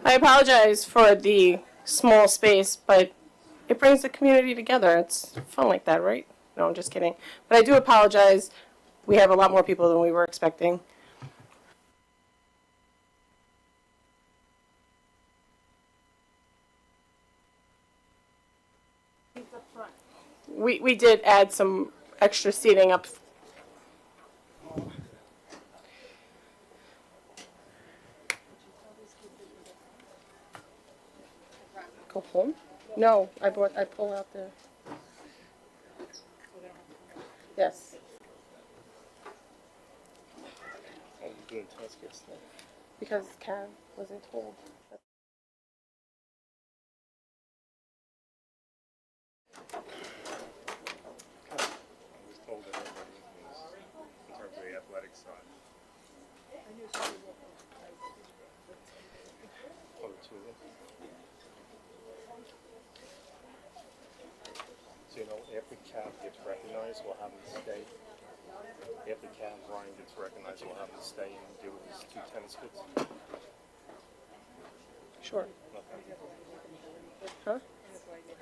I apologize for the small space, but it brings the community together. It's fun like that, right? No, I'm just kidding. But I do apologize. We have a lot more people than we were expecting. We did add some extra seating up. Go home? No, I pull out the. Yes. Because Karen wasn't told. I was told that everybody was in terms of the athletic side. Oh, the two of them. So, you know, after Cav gets recognized, we'll have him stay. After Cav Ryan gets recognized, we'll have him stay and do his 2 tennis hits. Sure. Okay. Huh?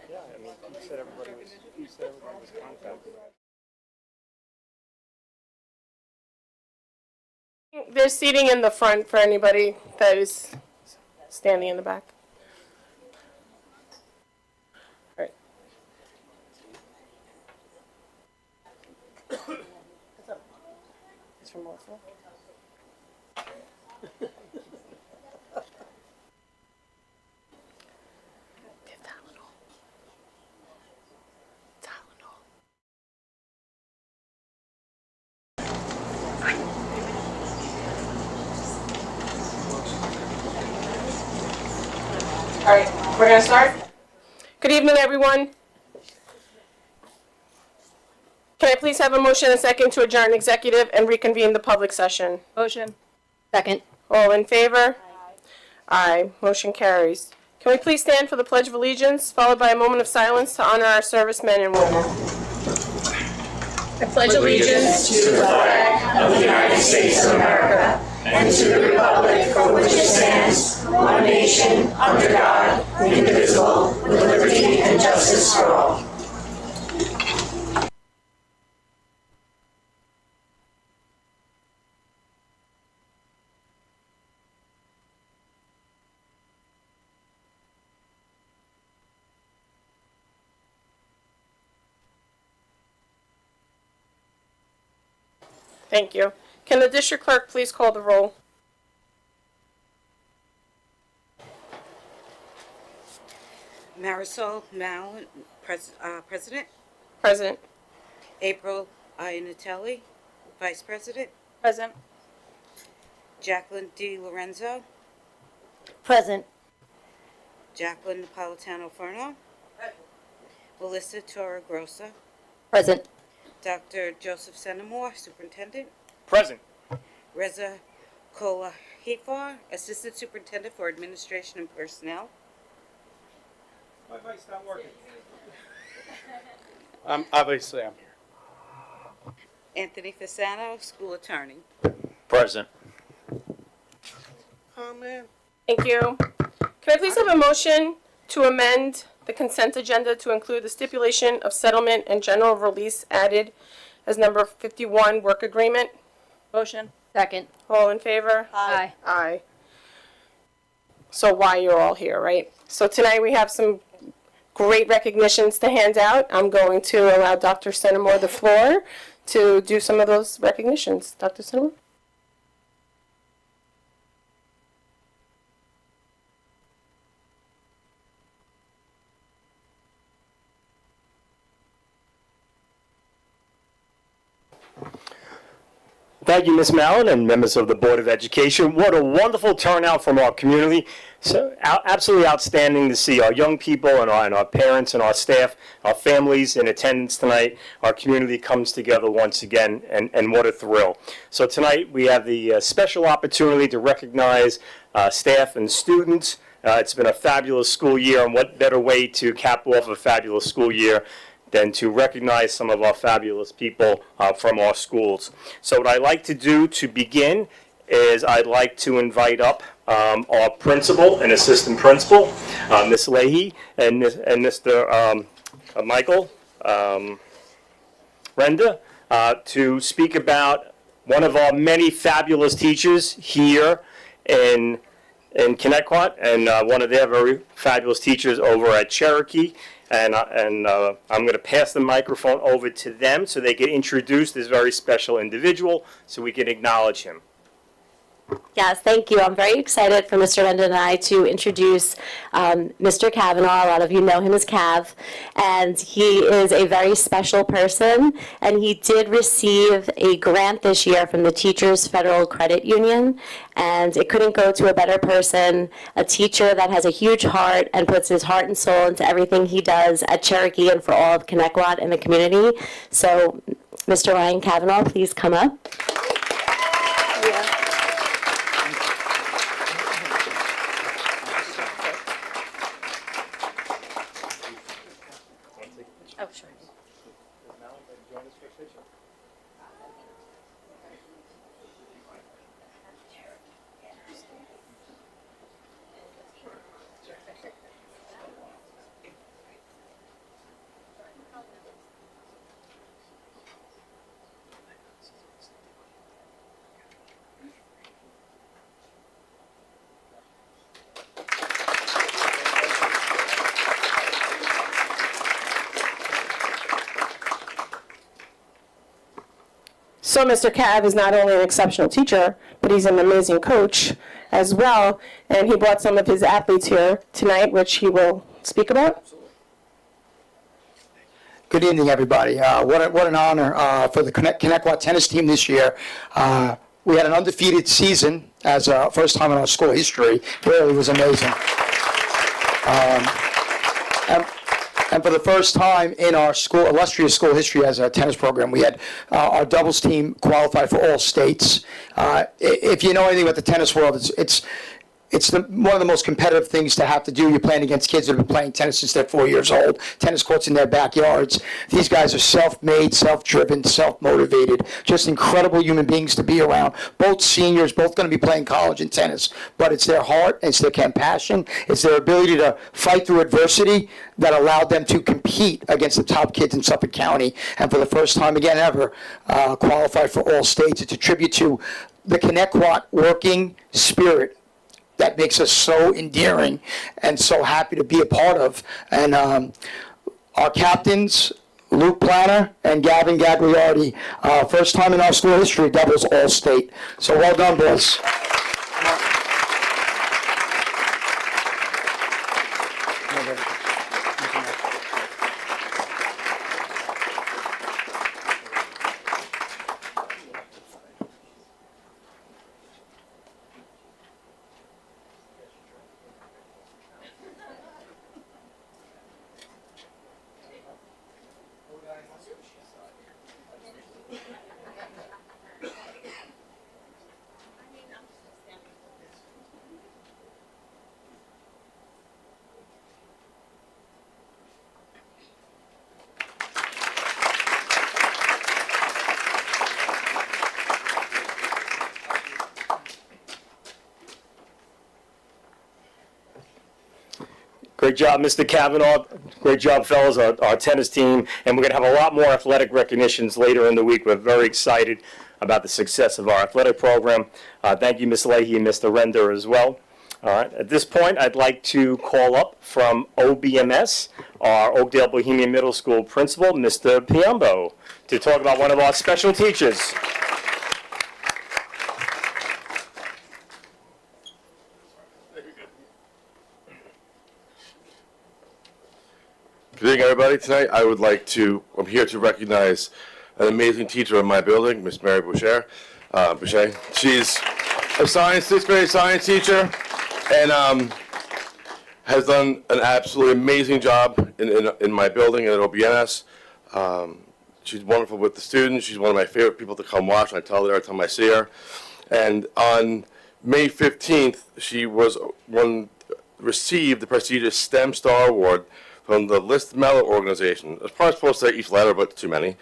Yeah, I mean, he said everybody was contacted. There's seating in the front for anybody that is standing in the back. All right. What's up? It's from Melissa. All right, we're going to start. Good evening, everyone. Can I please have a motion and a second to adjourn executive and reconvene the public session? Motion. Second. All in favor? Aye. Motion carries. Can we please stand for the Pledge of Allegiance, followed by a moment of silence to honor our servicemen and women? I pledge allegiance to the flag of the United States of America and to the republic for which it stands, one nation, under God, indivisible, with liberty and justice for all. Thank you. Can the district clerk please call the roll? Marisol Mallon, President. Present. April Iannatelli, Vice President. Present. Jacqueline D. Lorenzo. Present. Jacqueline Napolitano-Furno. Melissa Torregrossa. Present. Dr. Joseph Senamore, Superintendent. Present. Reza Kolahifar, Assistant Superintendent for Administration and Personnel. My mic's not working. Obviously, I'm here. Anthony Fasano, School Attorney. Present. Oh, man. Thank you. Can I please have a motion to amend the consent agenda to include the stipulation of settlement and general release added as number 51 work agreement? Motion. Second. All in favor? Aye. Aye. So why you're all here, right? So tonight we have some great recognitions to hand out. I'm going to allow Dr. Senamore the floor to do some of those recognitions. Dr. Senamore? Thank you, Ms. Mallon, and members of the Board of Education. What a wonderful turnout from our community. So absolutely outstanding to see our young people and our parents and our staff, our families in attendance tonight. Our community comes together once again, and what a thrill. So tonight we have the special opportunity to recognize staff and students. It's been a fabulous school year, and what better way to cap off a fabulous school year than to recognize some of our fabulous people from our schools. So what I like to do to begin is I'd like to invite up our principal and assistant principal, Ms. Leahy, and Mr. Michael Renda, to speak about one of our many fabulous teachers here in Connecticut, and one of their very fabulous teachers over at Cherokee. And I'm going to pass the microphone over to them so they can introduce this very special individual so we can acknowledge him. Yes, thank you. I'm very excited for Mr. Renda and I to introduce Mr. Kavanaugh. A lot of you know him as Cav, and he is a very special person, and he did receive a grant this year from the Teachers Federal Credit Union, and it couldn't go to a better person, a teacher that has a huge heart and puts his heart and soul into everything he does at Cherokee and for all of Connecticut and the community. So, Mr. Ryan Kavanaugh, please come up. Oh, sure. So Mr. Cav is not only an exceptional teacher, but he's an amazing coach as well. And he brought some of his athletes here tonight, which he will speak about. Good evening, everybody. What an honor for the Connecticut tennis team this year. We had an undefeated season as first time in our school history. It really was amazing. And for the first time in our school, illustrious school history as a tennis program, we had our doubles team qualify for all states. If you know anything about the tennis world, it's one of the most competitive things to have to do. You're playing against kids that have been playing tennis since they're 4 years old, tennis courts in their backyards. These guys are self-made, self-driven, self-motivated, just incredible human beings to be around. Both seniors, both going to be playing college and tennis, but it's their heart, it's their compassion, it's their ability to fight through adversity that allowed them to compete against the top kids in Suffolk County, and for the first time again ever, qualify for all states. It's a tribute to the Connecticut working spirit that makes us so endearing and so happy to be a part of. And our captains, Luke Planner and Gavin Gagliardi, first time in our school history, doubles all-state. So well done, boys. Great job, Mr. Kavanaugh. Great job, fellas, our tennis team. And we're going to have a lot more athletic recognitions later in the week. We're very excited about the success of our athletic program. Thank you, Ms. Leahy and Mr. Render as well. All right. At this point, I'd like to call up from OBMS, our Oakdale Bohemian Middle School principal, Mr. Piombo, to talk about one of our special teachers. Good evening, everybody. Tonight, I'm here to recognize an amazing teacher in my building, Miss Mary Boucher. She's a sixth grade science teacher, and has done an absolutely amazing job in my building and at OBNS. She's wonderful with the students. She's one of my favorite people to come watch, and I tell her every time I see her. And on May 15th, she received the prestigious STEM Star Award from the List Mellow organization. I was probably supposed to say each letter, but too many.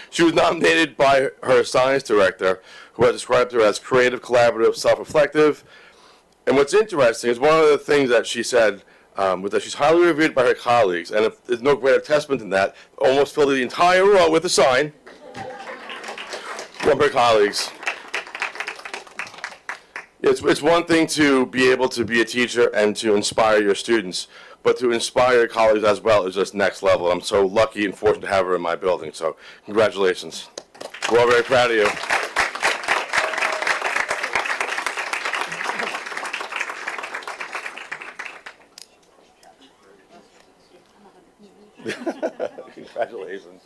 She was nominated by her science director, who has described her as creative, collaborative, self-reflective. And what's interesting is one of the things that she said was that she's highly revered by her colleagues, and if there's no greater testament than that, almost filled the entire row with a sign from her colleagues. It's one thing to be able to be a teacher and to inspire your students, but to inspire your colleagues as well is just next level. I'm so lucky and fortunate to have her in my building, so congratulations. We're all very proud of you. Congratulations.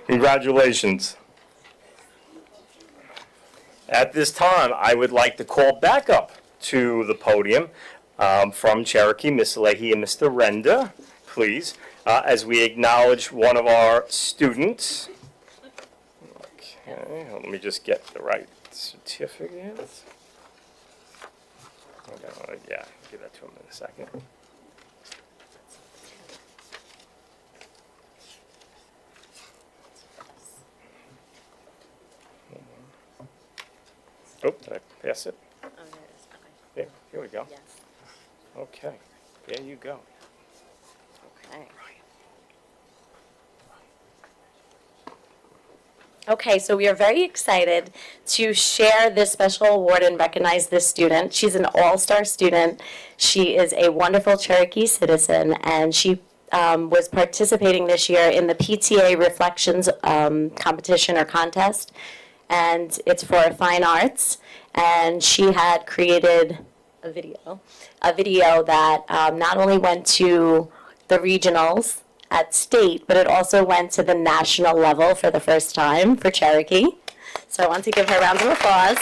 Congratulations. At this time, I would like to call back up to the podium from Cherokee, Ms. Leahy and Mr. Renda, please, as we acknowledge one of our students. Okay, let me just get the right certificate. Yeah, give that to him in a second. Oh, did I pass it? Oh, there it is. Okay. There, here we go. Yes. Okay, there you go. Okay. Okay, so we are very excited to share this special award and recognize this student. She's an all-star student. She is a wonderful Cherokee citizen, and she was participating this year in the PTA Reflections competition or contest, and it's for fine arts. And she had created a video that not only went to the regionals at state, but it also went to the national level for the first time for Cherokee. So I want to give her a round of applause.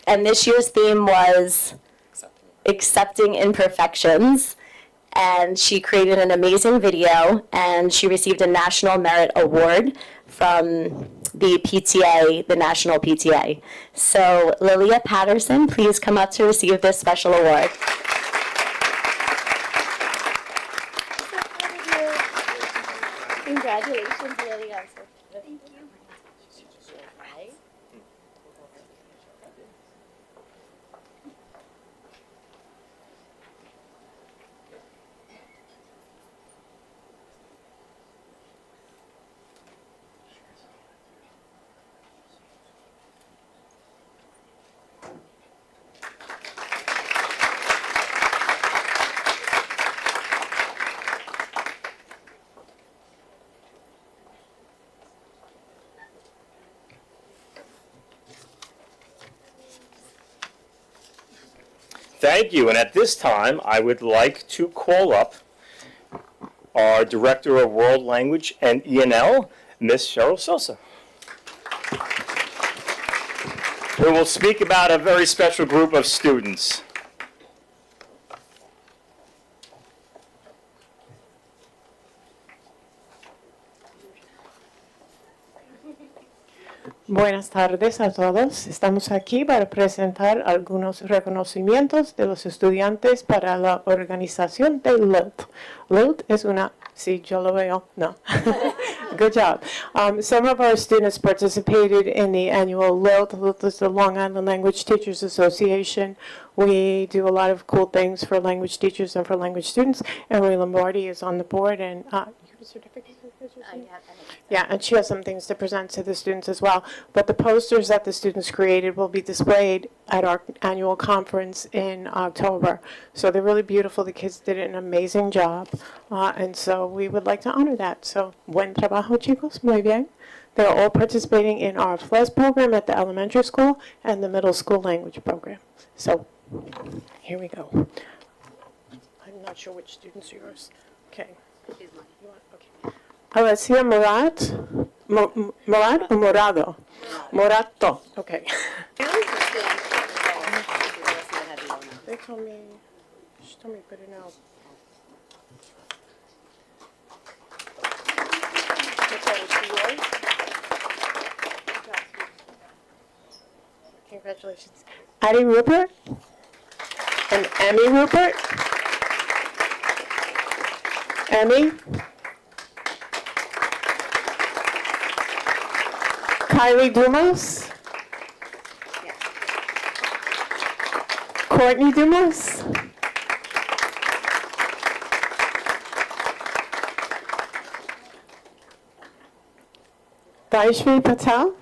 And this year's theme was Accepting Imperfections. And she created an amazing video, and she received a National Merit Award from the PTA, the National PTA. So Lilia Patterson, please come up to receive this special award. Congratulations, Lilia. Thank you. Thank you, and at this time, I would like to call up our Director of World Language and E&L, Ms. Cheryl Sosa, who will speak about a very special group of students. Buenas tardes a todos. Estamos aquí para presentar algunos reconocimientos de los estudiantes para la organización de LILT. LILT es una, sí, yo lo veo, no. Good job. Some of our students participated in the annual LILT. LILT is the Long Island Language Teachers Association. We do a lot of cool things for language teachers and for language students. And Ray Lombardi is on the board, and you have a certificate? Yeah, and she has some things to present to the students as well. But the posters that the students created will be displayed at our annual conference in October. So they're really beautiful. The kids did an amazing job. And so we would like to honor that. So, buen trabajo, chicos. Muy bien. They're all participating in our FLES program at the elementary school and the middle school language program. So, here we go. I'm not sure which students are yours. Okay. You want- okay. Alessia Murat, Murat or Morado? Morato, okay. They told me, she told me to put it out. Okay, is she yours? Congratulations. Addie Rupert and Emmy Rupert. Emmy. Kylie Dumas. Courtney Dumas. Vaishvi Patel.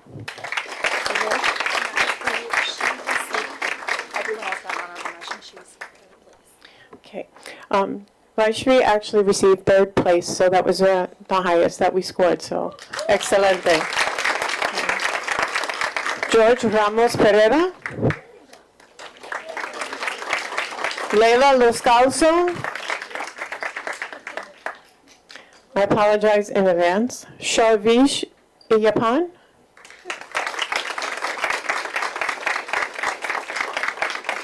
Okay. Vaishvi actually received third place, so that was the highest that we scored, so excelente. George Ramos Pereira. Leila Loscalzo. I apologize in advance. Sharvish Iyapan.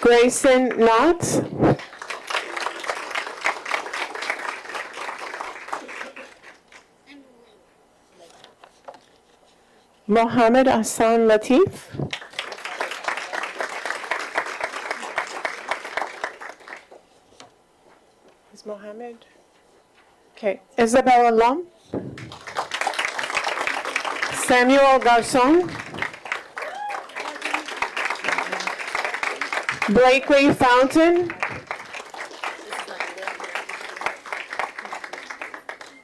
Grayson Knott. Mohammed Hassan Latif. Is Mohammed? Okay. Isabella Lum. Samuel Garcon. Blakely Fountain.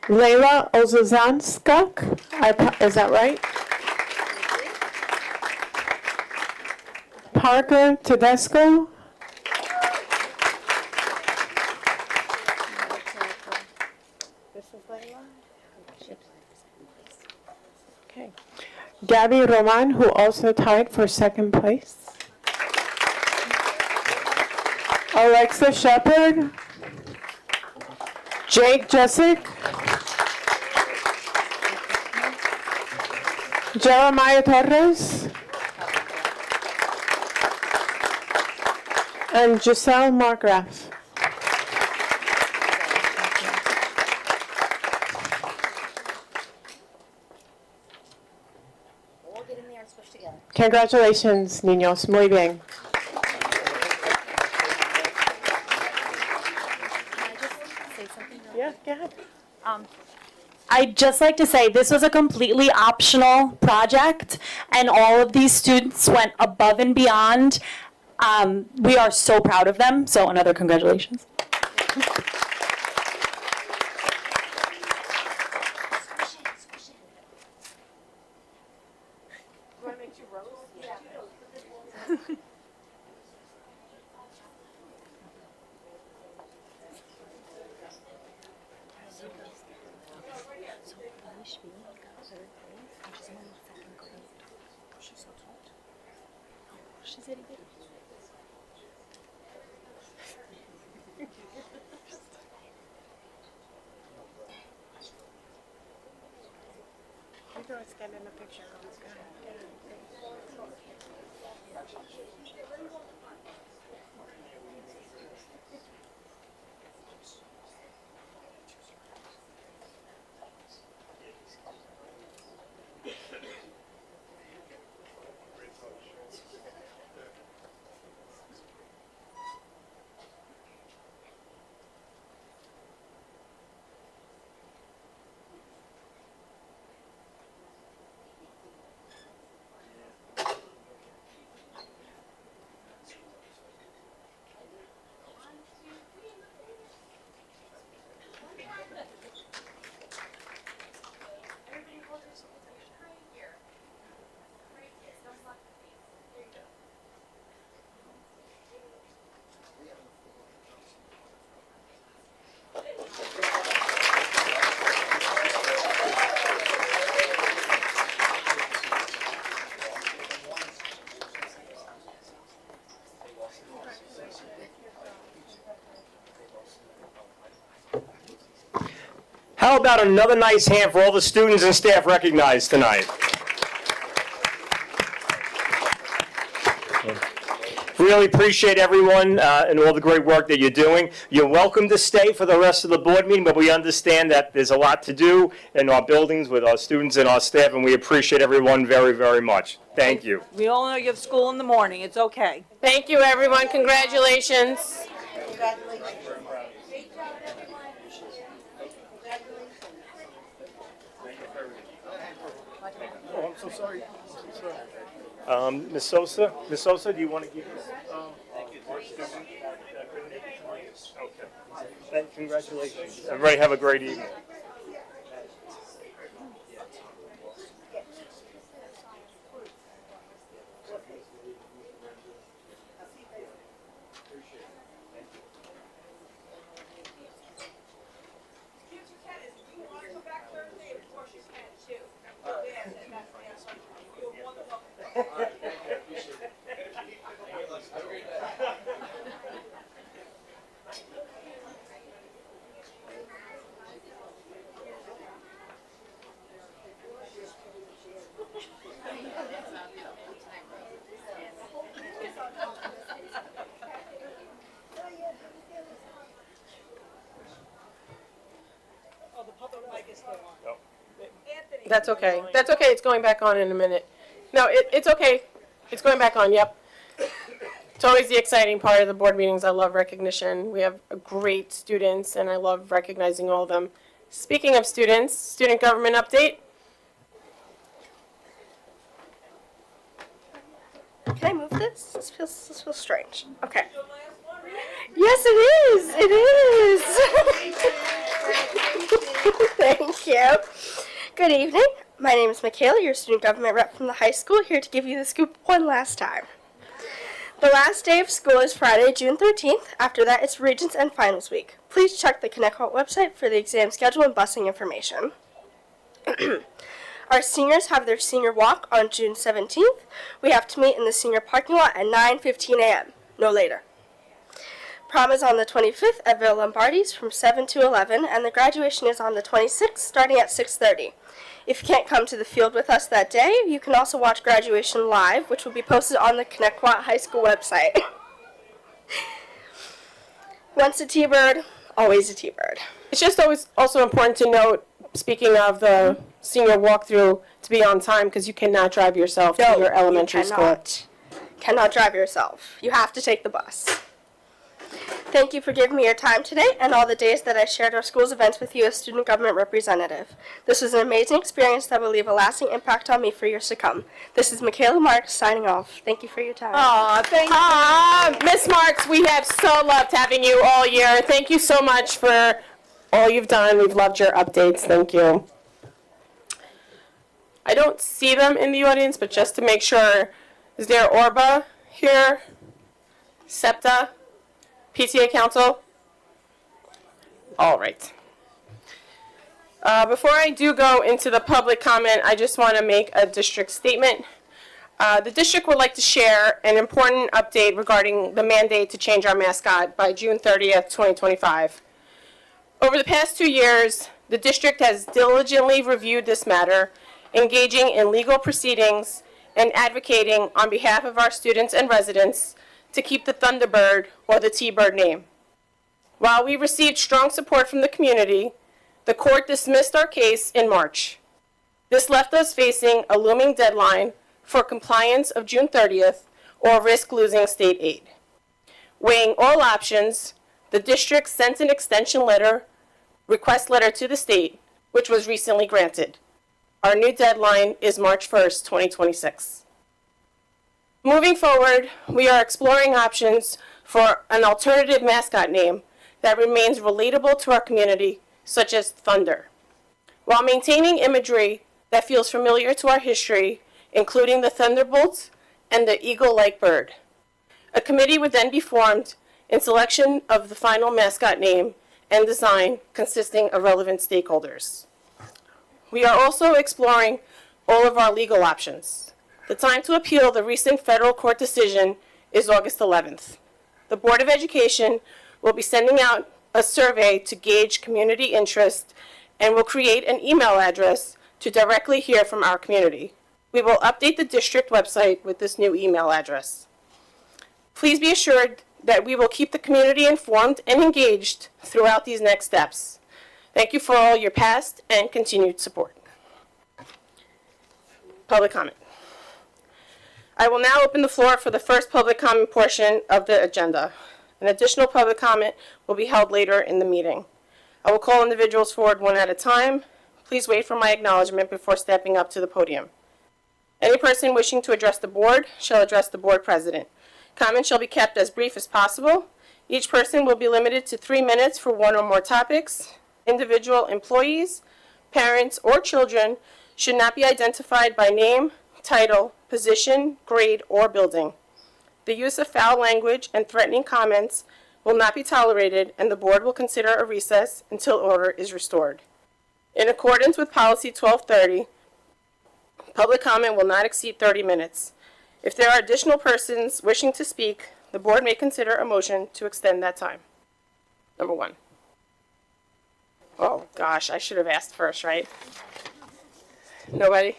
Layla Ozazanskuk. Is that right? Parker Tedesco. This is Layla. Okay. Gabby Roman, who also tied for second place. Alexa Shepard. Jake Jessic. Jeremiah Torres. And Giselle Markgraf. All get in there and squish together. Congratulations, niños. Muy bien. Can I just say something? Yeah, go ahead. I'd just like to say this was a completely optional project, and all of these students went above and beyond. We are so proud of them, so another congratulations. You guys get in the picture. about another nice hand for all the students and staff recognized tonight? Really appreciate everyone and all the great work that you're doing. You're welcome to stay for the rest of the board meeting, but we understand that there's a lot to do in our buildings with our students and our staff, and we appreciate everyone very, very much. Thank you. We all know you have school in the morning. It's okay. Thank you, everyone. Congratulations. Oh, I'm so sorry. Ms. Sosa, do you want to give us our student? Okay. Congratulations. Everybody have a great evening. That's okay. That's okay. It's going back on in a minute. No, it's okay. It's going back on, yep. It's always the exciting part of the board meetings. I love recognition. We have great students, and I love recognizing all of them. Speaking of students, student government update. Can I move this? This feels strange. Okay. Yes, it is. It is. Thank you. Good evening. My name is Michaela, your student government rep from the high school, here to give you the scoop one last time. The last day of school is Friday, June 13th. After that, it's Regents and Finals Week. Please check the Connecticut website for the exam schedule and busing information. Our seniors have their senior walk on June 17th. We have to meet in the senior parking lot at 9:15 a.m., no later. Prom is on the 25th at Villa Lombardi's from 7 to 11, and the graduation is on the 26th, starting at 6:30. If you can't come to the field with us that day, you can also watch graduation live, which will be posted on the Connecticut High School website. Once a T-bird, always a T-bird. It's just always also important to note, speaking of the senior walkthrough, to be on time because you cannot drive yourself to your elementary school. Cannot drive yourself. You have to take the bus. Thank you for giving me your time today and all the days that I shared our school's events with you as student government representative. This was an amazing experience that will leave a lasting impact on me for years to come. This is Michaela Marks signing off. Thank you for your time. Aw, thank you. Miss Marks, we have so loved having you all year. Thank you so much for all you've done. We've loved your updates. Thank you. I don't see them in the audience, but just to make sure, is there Orba here? SEPTA? PTA Council? All right. Before I do go into the public comment, I just want to make a district statement. The district would like to share an important update regarding the mandate to change our mascot by June 30th, 2025. Over the past 2 years, the district has diligently reviewed this matter, engaging in legal proceedings and advocating on behalf of our students and residents to keep the Thunderbird or the T-Bird name. While we received strong support from the community, the court dismissed our case in March. This left us facing a looming deadline for compliance of June 30th or risk losing state aid. Weighing all options, the district sent an extension request letter to the state, which was recently granted. Our new deadline is March 1st, 2026. Moving forward, we are exploring options for an alternative mascot name that remains relatable to our community, such as Thunder, while maintaining imagery that feels familiar to our history, including the thunderbolts and the eagle-like bird. A committee would then be formed in selection of the final mascot name and design consisting of relevant stakeholders. We are also exploring all of our legal options. The time to appeal the recent federal court decision is August 11th. The Board of Education will be sending out a survey to gauge community interest and will create an email address to directly hear from our community. We will update the district website with this new email address. Please be assured that we will keep the community informed and engaged throughout these next steps. Thank you for all your past and continued support. Public comment. I will now open the floor for the first public comment portion of the agenda. An additional public comment will be held later in the meeting. I will call individuals forward one at a time. Please wait for my acknowledgement before stepping up to the podium. Any person wishing to address the board shall address the board president. Comments shall be kept as brief as possible. Each person will be limited to 3 minutes for one or more topics. Individual employees, parents, or children should not be identified by name, title, position, grade, or building. The use of foul language and threatening comments will not be tolerated, and the board will consider a recess until order is restored. In accordance with Policy 1230, public comment will not exceed 30 minutes. If there are additional persons wishing to speak, the board may consider a motion to extend that time. Number 1. Oh, gosh, I should have asked first, right? Nobody?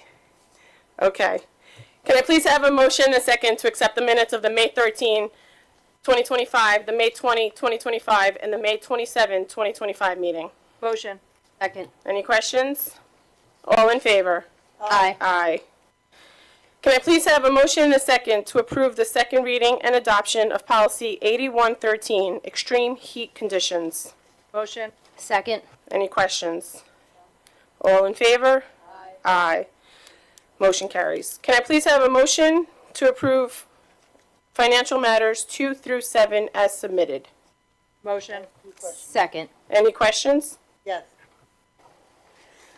Okay. Can I please have a motion and a second to accept the minutes of the May 13, 2025, the May 20, 2025, and the May 27, 2025 meeting? Motion. Second. Any questions? All in favor? Aye. Aye. Can I please have a motion and a second to approve the second reading and adoption of Policy 8113, Extreme Heat Conditions? Motion. Second. Any questions? All in favor? Aye. Motion carries. Can I please have a motion to approve financial matters 2 through 7 as submitted? Motion. Second. Any questions? Yes.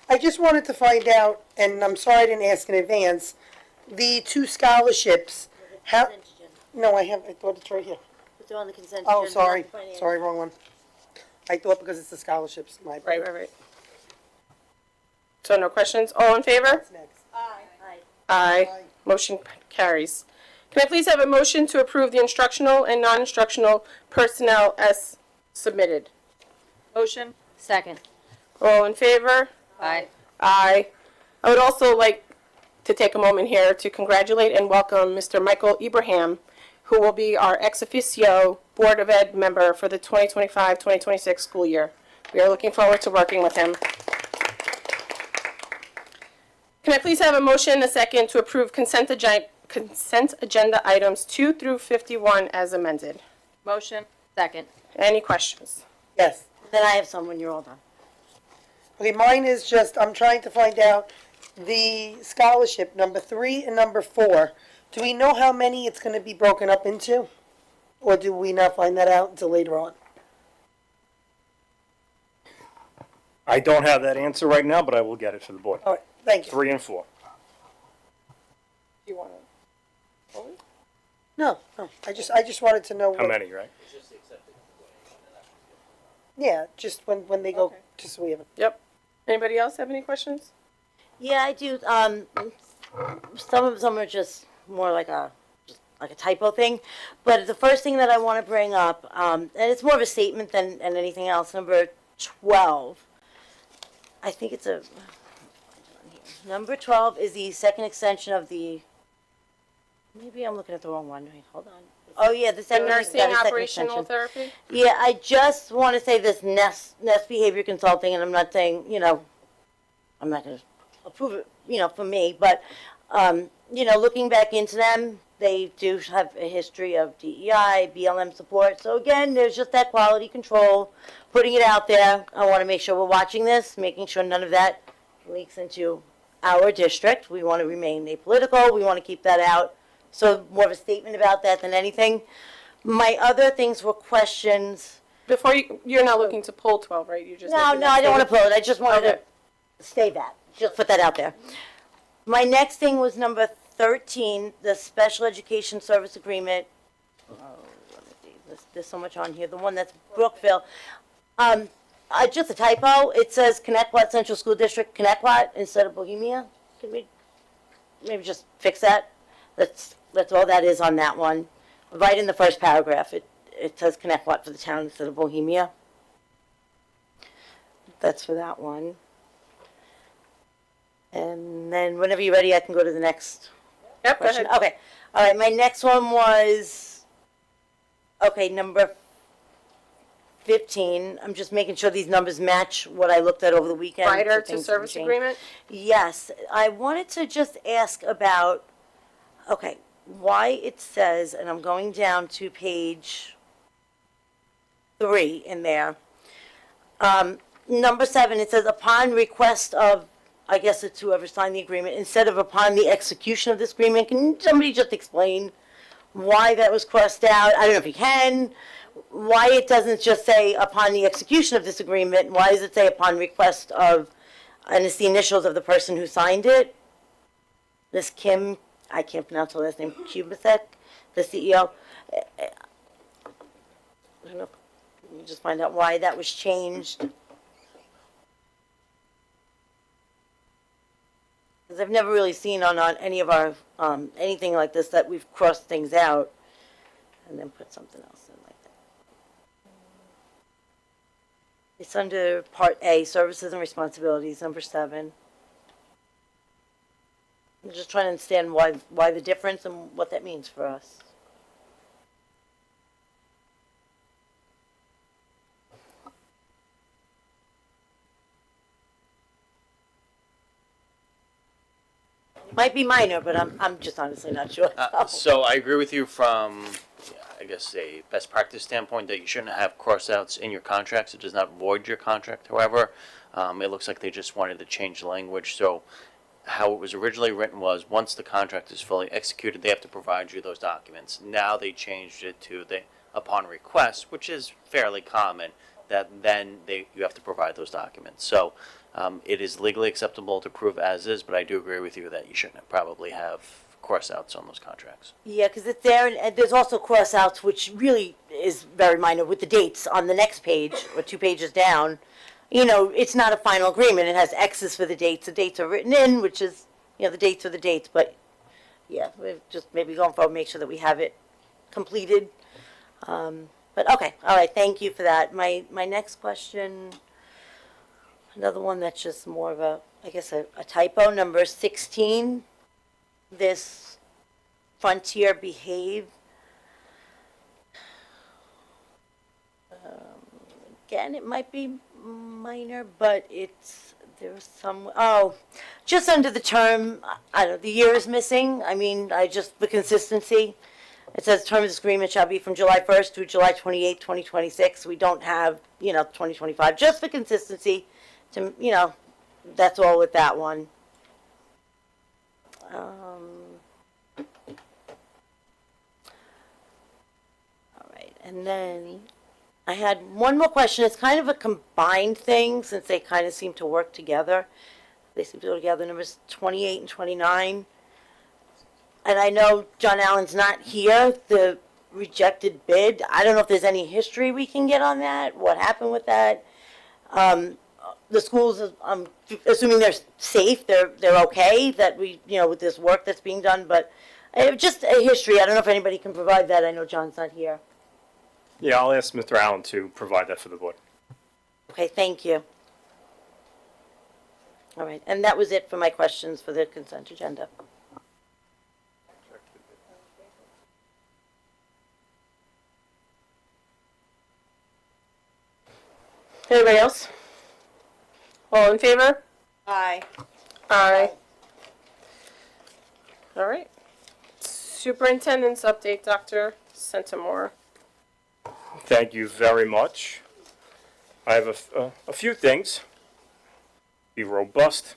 I just wanted to find out, and I'm sorry I didn't ask in advance, the 2 scholarships, how, no, I thought it's right here. They're on the consent Oh, sorry, wrong one. I thought because it's the scholarships, my. Right. So no questions? All in favor? What's next? Aye. Motion carries. Can I please have a motion to approve the instructional and non-instructional personnel as submitted? Motion. Second. All in favor? Aye. Aye. I would also like to take a moment here to congratulate and welcome Mr. Michael Ibrahim, who will be our ex officio Board of Ed member for the 2025-2026 school year. We are looking forward to working with him. Can I please have a motion and a second to approve consent agenda items 2 through 51 as amended? Motion. Second. Any questions? Yes. Then I have some when you're all done. Okay, mine is just, I'm trying to find out the scholarship, number 3 and number 4. Do we know how many it's gonna be broken up into? Or do we not find that out until later on? I don't have that answer right now, but I will get it for the board. All right, thank you. 3 and 4. Do you want to? No, I just wanted to know. How many, right? Yeah, just when they go, Okay. just so we have it. Yep. Anybody else have any questions? Yeah, I do. Some of them are just more like a typo thing. But the first thing that I want to bring up, and it's more of a statement than anything else, number 12. I think it's number 12 is the second extension of the, maybe I'm looking at the wrong one. Wait, hold on. Oh, yeah, the The second. nursing got a second operational extension. therapy? Yeah, I just want to say this Nest Behavior Consulting, and I'm not saying, I'm not going to approve it, for me, but, looking back into them, they do have a history of DEI, BLM support. So again, there's just that quality control, putting it out there. I want to make sure we're watching this, making sure none of that leaks into our district. We want to remain apolitical. We want to keep that out. So more of a statement about that than anything. My other things were questions. Before you're not looking to pull 12, right? You just No, making that I don't want to statement? pull it. I just wanted Okay. to stay that. Just put that out there. My next thing was number 13, the special education service agreement. Oh, let me see. There's so much on here. The one that's Brookville. Just a typo. It says Connecticut Central School District, Connecticut instead of Bohemia. Can we maybe just fix that? That's all that is on that one. Right in the first paragraph, it says Connecticut for the town instead of Bohemia. That's for that one. And then whenever you're ready, I can go to the next Yep, go question. ahead. Okay. All right. My next one was, okay, number 15. I'm just making sure these numbers match what I looked at over the weekend. Rider so to things service haven't changed. agreement? Yes. I wanted to just ask about, okay, why it says, and I'm going down to page 3 in there. Number 7, it says upon request of, I guess it's whoever signed the agreement, instead of upon the execution of this agreement. Can somebody just explain why that was crossed out? I don't know if you can. Why it doesn't just say upon the execution of this agreement? Why does it say upon request of, and it's the initials of the person who signed it? This Kim, I can't pronounce her last name, Kubasek, the CEO. I don't know. Let me just find out why that was changed. Because I've never really seen on any of our, anything like this that we've crossed things out and then put something else in like that. It's under Part A, Services and Responsibilities, number 7. I'm just trying to understand why the difference and what that means for us. Might be minor, but I'm just honestly not sure. So I agree with you from, I guess, a best practice standpoint that you shouldn't have crossouts in your contracts. It does not void your contract. However, it looks like they just wanted to change the language. So how it was originally written was once the contract is fully executed, they have to provide you those documents. Now they changed it to the upon request, which is fairly common, that then you have to provide those documents. So it is legally acceptable to prove as is, but I do agree with you that you shouldn't probably have crossouts on those contracts. Yeah, because it's there, and there's also crossouts, which really is very minor with the dates on the next page or 2 pages down. You know, it's not a final agreement. It has X's for the dates. The dates are written in, which is, you know, the dates are the dates. But yeah, we're just maybe going forward, make sure that we have it completed. But okay, all right. Thank you for that. My next question, another one that's just more of a, I guess, a typo. Number 16. This Frontier Behave. Again, it might be minor, but there's some, just under the term, I don't know, the year is missing. I mean, for consistency, it says term of this agreement shall be from July 1st through July 28th, 2026. We don't have, 2025, just for consistency, that's all with that one. All right, and then I had one more question. It's kind of a combined thing since they kind of seem to work together. They seem to go together, numbers 28 and 29. And I know John Allen's not here, the rejected bid. I don't know if there's any history we can get on that, what happened with that. The schools, I'm assuming they're safe, they're okay, that we, with this work that's being done, but just a history. I don't know if anybody can provide that. I know John's not here. Yeah, I'll ask Mr. Allen to provide that for the board. Okay, thank you. All right, and that was it for my questions for the consent agenda. Anybody else? All in favor? Aye. Aye. All right. Superintendent's update, Dr. Centimore. Thank you very much. I have a few things. Be robust.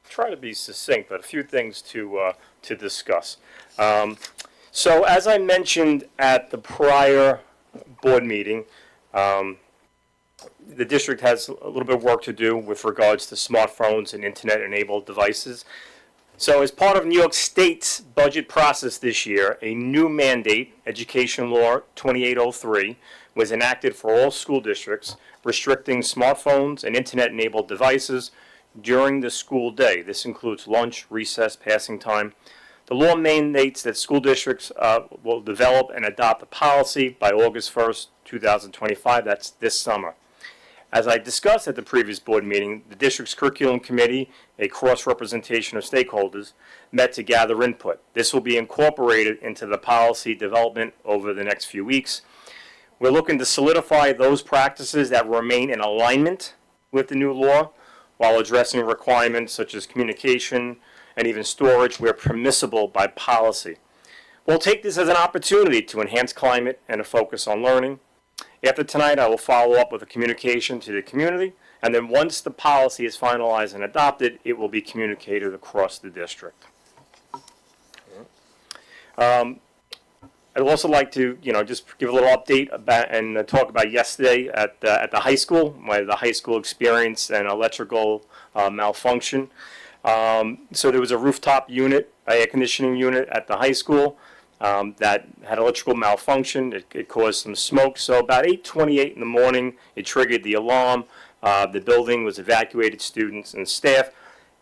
Try to be succinct, but a few things to discuss. So as I mentioned at the prior board meeting, the district has a little bit of work to do with regards to smartphones and internet-enabled devices. So as part of New York State's budget process this year, a new mandate, Education Law 2803, was enacted for all school districts, restricting smartphones and internet-enabled devices during the school day. This includes lunch, recess, passing time. The law mandates that school districts will develop and adopt a policy by August 1st, 2025. That's this summer. As I discussed at the previous board meeting, the district's curriculum committee, a cross-representation of stakeholders, met to gather input. This will be incorporated into the policy development over the next few weeks. We're looking to solidify those practices that remain in alignment with the new law while addressing requirements such as communication and even storage where permissible by policy. We'll take this as an opportunity to enhance climate and a focus on learning. After tonight, I will follow up with a communication to the community, and then once the policy is finalized and adopted, it will be communicated across the district. I'd also like to, just give a little update about and talk about yesterday at the high school, where the high school experienced an electrical malfunction. So there was a rooftop unit, air conditioning unit at the high school that had electrical malfunction. It caused some smoke. So about 8:28 in the morning, it triggered the alarm. The building was evacuated, students and staff.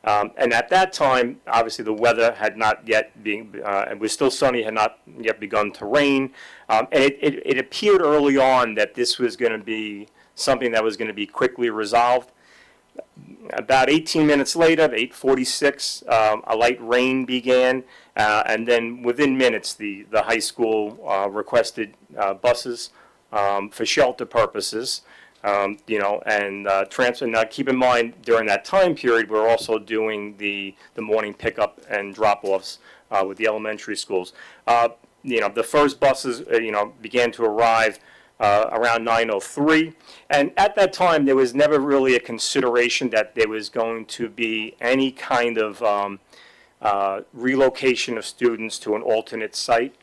And at that time, obviously the weather had not yet it was still sunny, had not yet begun to rain. And it appeared early on that this was going to be something that was going to be quickly resolved. About 18 minutes later, 8:46, a light rain began, and then within minutes, the high school requested buses for shelter purposes. Transfer. Now, keep in mind, during that time period, we're also doing the morning pickup and drop-offs with the elementary schools. The first buses, began to arrive around 9:03, and at that time, there was never really a consideration that there was going to be any kind of relocation of students to an alternate site.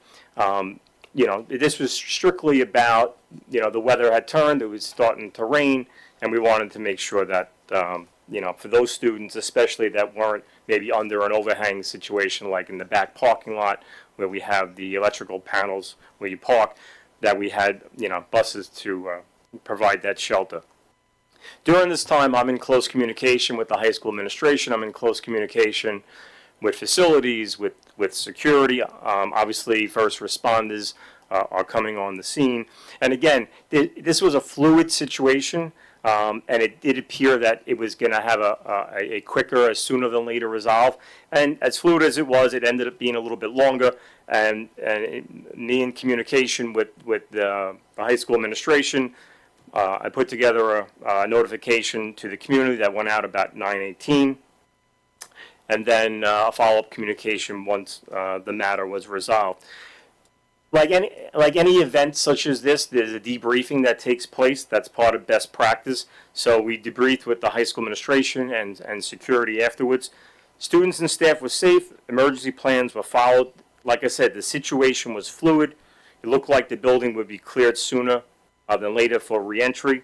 This was strictly about, the weather had turned, it was starting to rain, and we wanted to make sure that, for those students, especially that weren't maybe under an overhang situation like in the back parking lot where we have the electrical panels where you park, that we had, buses to provide that shelter. During this time, I'm in close communication with the high school administration. I'm in close communication with facilities, with security. Obviously, first responders are coming on the scene. And again, this was a fluid situation, and it did appear that it was going to have a quicker, a sooner than later resolve. And as fluid as it was, it ended up being a little bit longer. And me in communication with the high school administration, I put together a notification to the community that went out about 9:18. And then a follow-up communication once the matter was resolved. Like any event such as this, there's a debriefing that takes place. That's part of best practice. So we debriefed with the high school administration and security afterwards. Students and staff were safe. Emergency plans were followed. Like I said, the situation was fluid. It looked like the building would be cleared sooner than later for reentry.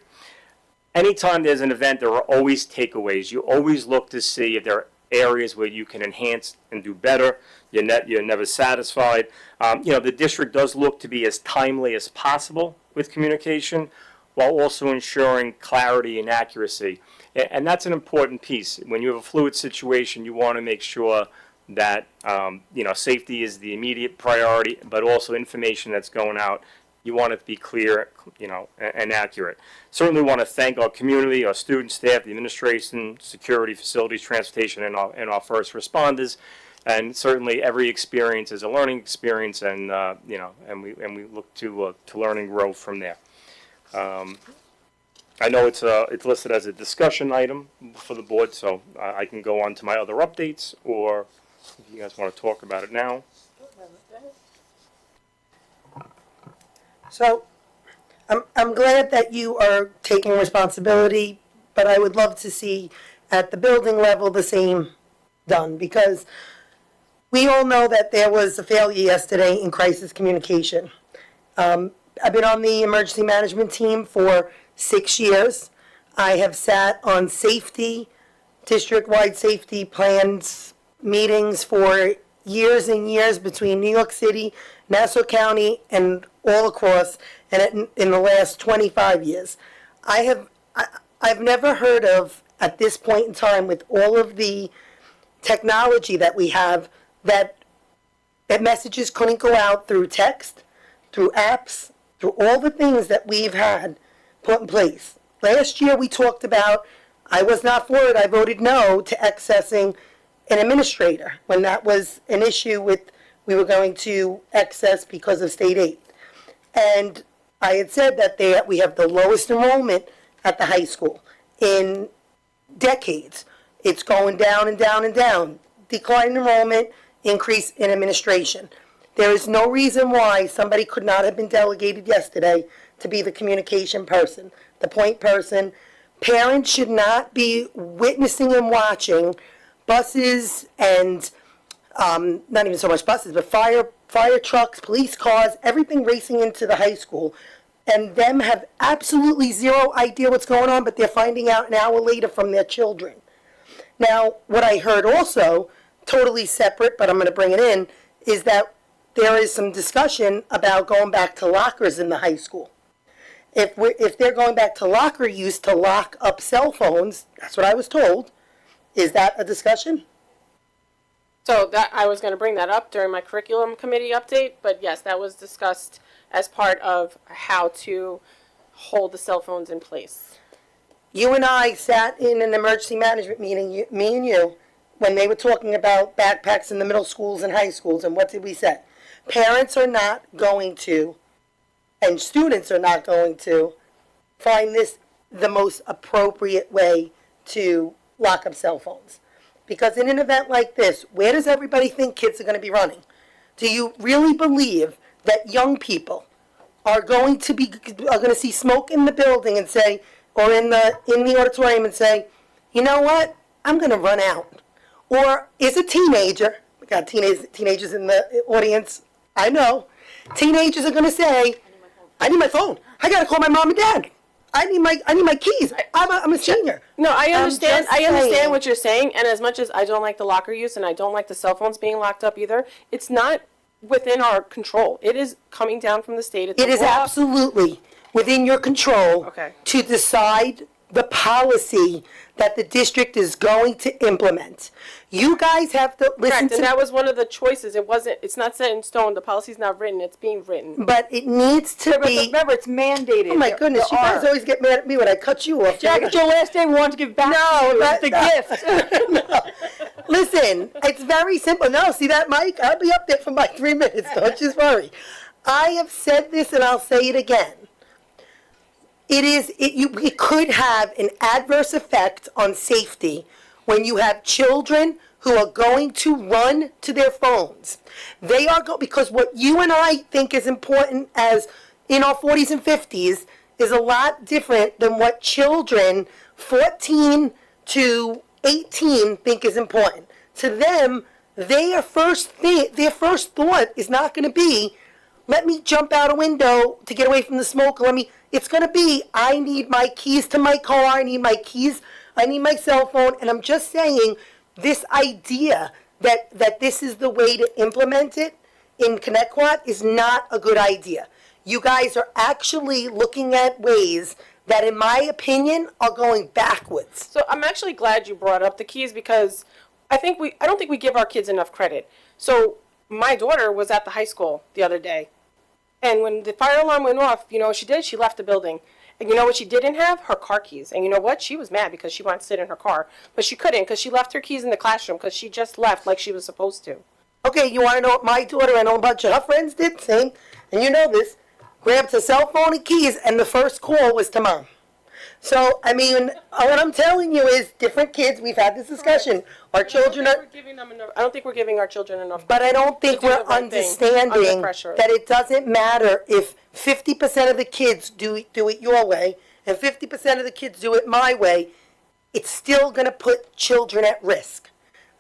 Anytime there's an event, there are always takeaways. You always look to see if there are areas where you can enhance and do better. You're never satisfied. The district does look to be as timely as possible with communication while also ensuring clarity and accuracy. And that's an important piece. When you have a fluid situation, you want to make sure that, safety is the immediate priority, but also information that's going out, you want it to be clear, and accurate. Certainly want to thank our community, our students, staff, the administration, security, facilities, transportation, and our first responders. And certainly every experience is a learning experience, and and we look to learn and grow from there. I know it's listed as a discussion item for the board, so I can go on to my other updates, or if you guys want to talk about it now. So, I'm glad that you are taking responsibility, but I would love to see at the building level the same done, because we all know that there was a failure yesterday in crisis communication. I've been on the emergency management team for 6 years. I have sat on safety, district-wide safety plans, meetings for years and years between New York City, Nassau County, and all across, and in the last 25 years. I've never heard of, at this point in time, with all of the technology that we have, that messages couldn't go out through text, through apps, through all the things that we've had put in place. Last year, we talked about, I was not for it, I voted no to accessing an administrator when that was an issue with, we were going to access because of state aid. And I had said that we have the lowest enrollment at the high school in decades. It's going down and down and down. Decline in enrollment, increase in administration. There is no reason why somebody could not have been delegated yesterday to be the communication person, the point person. Parents should not be witnessing and watching buses and, not even so much buses, but fire trucks, police cars, everything racing into the high school, and them have absolutely zero idea what's going on, but they're finding out an hour later from their children. Now, what I heard also, totally separate, but I'm going to bring it in, is that there is some discussion about going back to lockers in the high school. If they're going back to locker use to lock up cell phones, that's what I was told. Is that a discussion? So that, I was going to bring that up during my curriculum committee update, but yes, that was discussed as part of how to hold the cell phones in place. You and I sat in an emergency management meeting, me and you, when they were talking about backpacks in the middle schools and high schools, and what did we say? Parents are not going to, and students are not going to, find this the most appropriate way to lock up cell phones. Because in an event like this, where does everybody think kids are going to be running? Do you really believe that young people are going to see smoke in the building and say, or in the auditorium and say, you know what, I'm going to run out? Or is a teenager, we got teenagers in the audience, I know, teenagers are going to say, I need my phone. I got to call my mom and dad. I need my keys. I'm a senior. No, I understand. just I understand saying. what you're saying, and as much as I don't like the locker use and I don't like the cell phones being locked up either, it's not within our control. It is coming down from the state. It's It a is law. absolutely within your control Okay. to decide the policy that the district is going to implement. You guys have to listen Correct, to, and that was one of the choices. It's not set in stone. The policy's not written. It's being written. but it needs to be. Remember, it's mandated. Oh my goodness, you guys always get mad at me when I cut you off. Jack, it's your last day. We want to give back No, to you. that- It's the gift. Listen, it's very simple. No, see that, Mike? I'll be up there for my 3 minutes. Don't just worry. I have said this and I'll say it again. It could have an adverse effect on safety when you have children who are going to run to their phones. They are because what you and I think is important as in our 40s and 50s is a lot different than what children 14 to 18 think is important. To them, their first thought is not going to be, let me jump out a window to get away from the smoke. It's going to be, I need my keys to my car, I need my keys, I need my cell phone. And I'm just saying, this idea that this is the way to implement it in Connecticut is not a good idea. You guys are actually looking at ways that, in my opinion, are going backwards. So I'm actually glad you brought up the keys because I don't think we give our kids enough credit. So my daughter was at the high school the other day, and when the fire alarm went off, you know what she did? She left the building. And you know what she didn't have? Her car keys. And you know what? She was mad because she wanted to sit in her car. But she couldn't because she left her keys in the classroom because she just left like she was supposed to. Okay, you want to know what my daughter and a bunch of her friends did? Same. And you know this. Grabbed her cell phone and keys, and the first call was to mom. So, I mean, what I'm telling you is different kids. We've had this discussion. Our children are... I don't think we're giving our children enough. But I don't think to do we're the right thing understanding under pressure. that it doesn't matter if 50% of the kids do it your way and 50% of the kids do it my way. It's still going to put children at risk.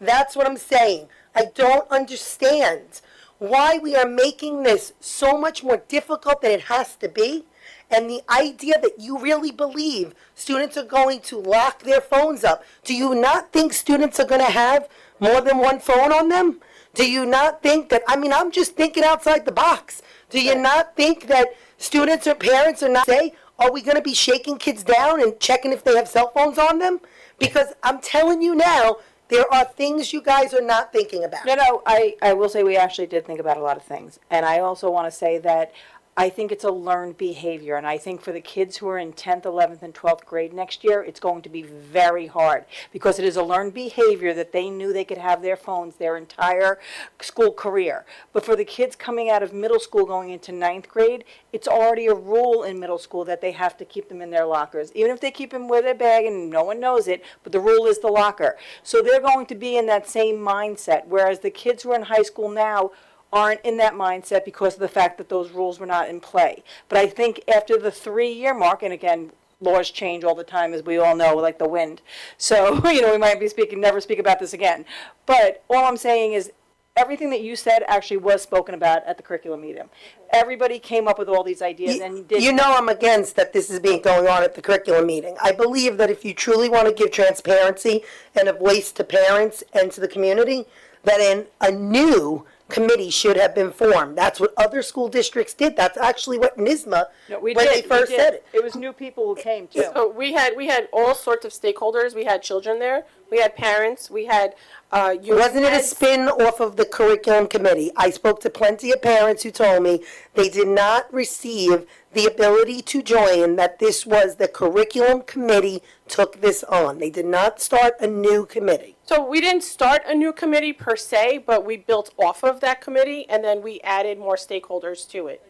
That's what I'm saying. I don't understand why we are making this so much more difficult than it has to be. And the idea that you really believe students are going to lock their phones up. Do you not think students are going to have more than one phone on them? Do you not think that, I'm just thinking outside the box. Do you not think that students or parents are not say, are we going to be shaking kids down and checking if they have cell phones on them? Because I'm telling you now, there are things you guys are not thinking about. No, I will say we actually did think about a lot of things. And I also want to say that I think it's a learned behavior, and I think for the kids who are in 10th, 11th, and 12th grade next year, it's going to be very hard, because it is a learned behavior that they knew they could have their phones their entire school career. But for the kids coming out of middle school going into 9th grade, it's already a rule in middle school that they have to keep them in their lockers, even if they keep them with their bag and no one knows it, but the rule is the locker. So they're going to be in that same mindset, whereas the kids who are in high school now aren't in that mindset because of the fact that those rules were not in play. But I think after the 3-year mark, and again, laws change all the time, as we all know, like the wind. So, we might be never speak about this again. But all I'm saying is everything that you said actually was spoken about at the curriculum meeting. Everybody came up with all these ideas and did. You know I'm against that this is being going on at the curriculum meeting. I believe that if you truly want to give transparency and a voice to parents and to the community, that a new committee should have been formed. That's what other school districts did. That's actually what NISMA, No, when they first said it. It was new people who came too. So we had all sorts of stakeholders. We had children there. We had parents. We had Wasn't it a spin off of the curriculum committee? I spoke to plenty of parents who told me they did not receive the ability to join, that this was the curriculum committee took this on. They did not start a new committee. So we didn't start a new committee per se, but we built off of that committee, and then we added more stakeholders to it.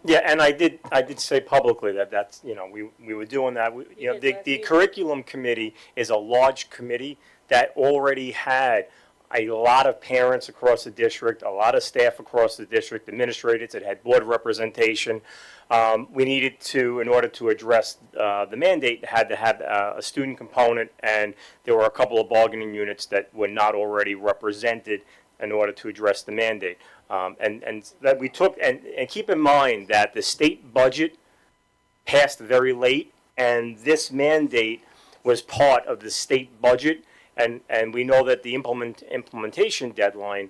Yeah, and I did say publicly that's, we were doing that. The curriculum committee is a large committee that already had a lot of parents across the district, a lot of staff across the district, administrators, it had board representation. We needed to, in order to address the mandate, had to have a student component, and there were a couple of bargaining units that were not already represented in order to address the mandate. And that we took, and keep in mind that the state budget passed very late, and this mandate was part of the state budget, and we know that the implementation deadline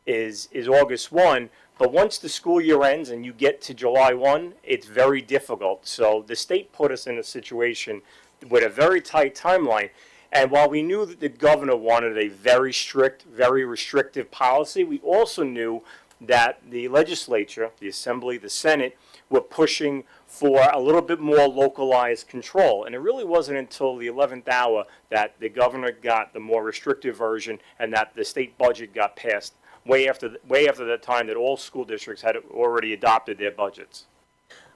is August 1, but once the school year ends and you get to July 1, it's very difficult. So the state put us in a situation with a very tight timeline. And while we knew that the governor wanted a very strict, very restrictive policy, we also knew that the legislature, the Assembly, the Senate, were pushing for a little bit more localized control. And it really wasn't until the 11th hour that the governor got the more restrictive version and that the state budget got passed way after the time that all school districts had already adopted their budgets.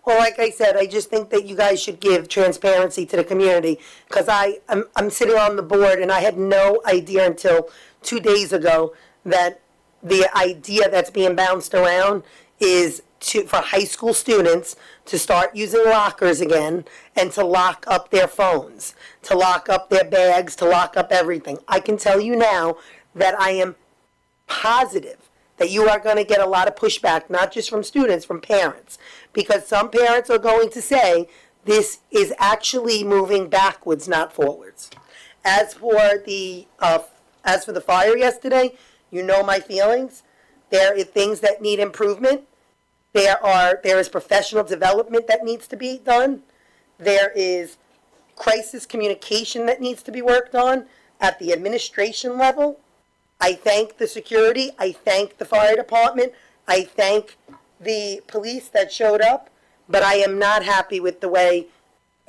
Well, like I said, I just think that you guys should give transparency to the community, because I'm sitting on the board and I had no idea until 2 days ago that the idea that's being bounced around is for high school students to start using lockers again and to lock up their phones, to lock up their bags, to lock up everything. I can tell you now that I am positive that you are going to get a lot of pushback, not just from students, from parents, because some parents are going to say this is actually moving backwards, not forwards. As for the fire yesterday, you know my feelings. There are things that need improvement. There is professional development that needs to be done. There is crisis communication that needs to be worked on at the administration level. I thank the security, I thank the fire department, I thank the police that showed up, but I am not happy with the way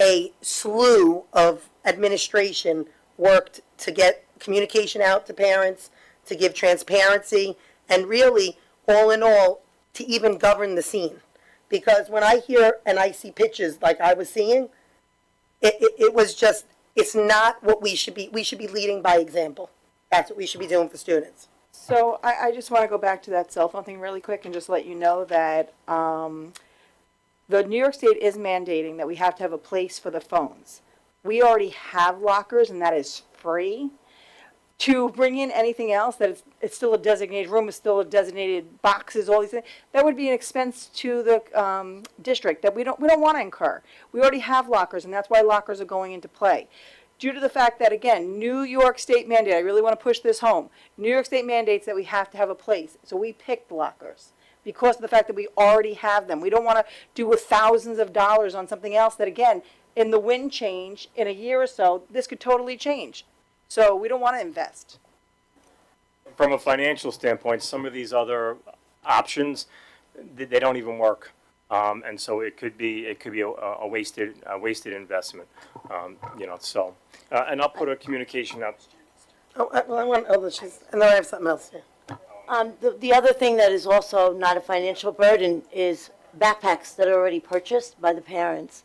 a slew of administration worked to get communication out to parents, to give transparency, and really, all in all, to even govern the scene. Because when I hear and I see pictures like I was seeing, it was just, it's not what we should be leading by example. That's what we should be doing for students. So I just want to go back to that cell phone thing really quick and just let you know that the New York State is mandating that we have to have a place for the phones. We already have lockers, and that is free. To bring in anything else, that it's still a designated room, it's still a designated boxes, all these things, that would be an expense to the district that we don't want to incur. We already have lockers, and that's why lockers are going into play. Due to the fact that, again, New York State mandate, I really want to push this home, New York State mandates that we have to have a place. So we picked lockers because of the fact that we already have them. We don't want to do with thousands of dollars on something else that, again, in the wind change, in a year or so, this could totally change. So we don't want to invest. From a financial standpoint, some of these other options, they don't even work. And so it could be a wasted investment, so. And I'll put a communication up. Oh, well, I want other things, and then I have something else here. The other thing that is also not a financial burden is backpacks that are already purchased by the parents.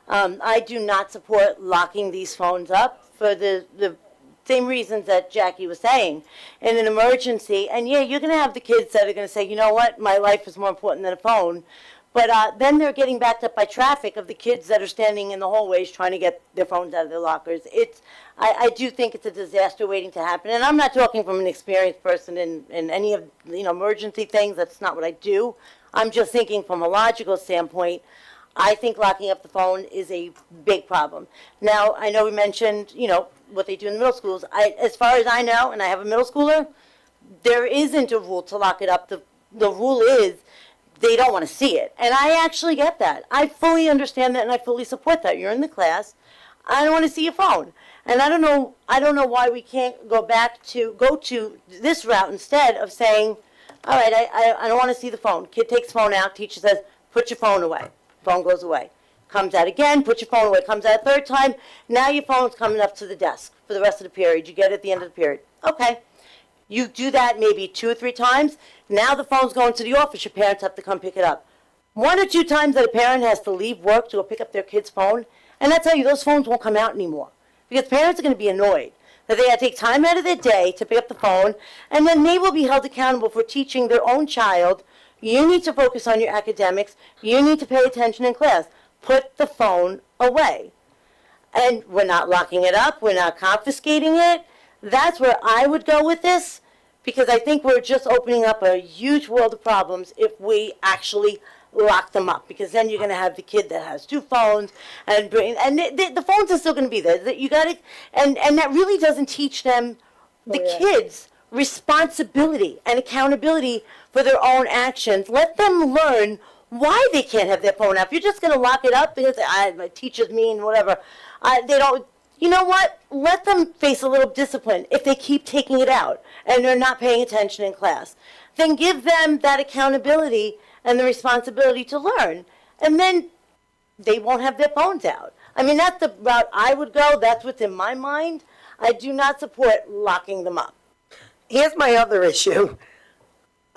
I do not support locking these phones up for the same reasons that Jackie was saying. In an emergency, and yeah, you're going to have the kids that are going to say, you know what, my life is more important than a phone. But then they're getting backed up by traffic of the kids that are standing in the hallways trying to get their phones out of their lockers. I do think it's a disaster waiting to happen. And I'm not talking from an experienced person in any of, emergency things. That's not what I do. I'm just thinking from a logical standpoint. I think locking up the phone is a big problem. Now, I know we mentioned, what they do in the middle schools. As far as I know, and I have a middle schooler, there isn't a rule to lock it up. The rule is they don't want to see it. And I actually get that. I fully understand that and I fully support that. You're in the class. I don't want to see your phone. And I don't know why we can't go to this route instead of saying, all right, I don't want to see the phone. Kid takes phone out, teacher says, put your phone away. Phone goes away. Comes out again, put your phone away. Comes out a third time. Now your phone's coming up to the desk for the rest of the period. You get it at the end of the period. Okay. You do that maybe 2 or 3 times. Now the phone's going to the office. Your parents have to come pick it up. 1 or 2 times that a parent has to leave work to go pick up their kid's phone, and I tell you, those phones won't come out anymore. Because parents are going to be annoyed that they had to take time out of their day to pick up the phone, and then they will be held accountable for teaching their own child, you need to focus on your academics, you need to pay attention in class. Put the phone away. And we're not locking it up, we're not confiscating it. That's where I would go with this, because I think we're just opening up a huge world of problems if we actually lock them up, because then you're going to have the kid that has 2 phones, and the phones are still going to be there. You got it, and that really doesn't teach them, the kids, responsibility and accountability for their own actions. Let them learn why they can't have their phone out. If you're just going to lock it up because my teacher's mean, whatever, they don't. You know what? Let them face a little discipline if they keep taking it out and they're not paying attention in class. Then give them that accountability and the responsibility to learn. And then they won't have their phones out. I mean, that's the route I would go. That's what's in my mind. I do not support locking them up. Here's my other issue.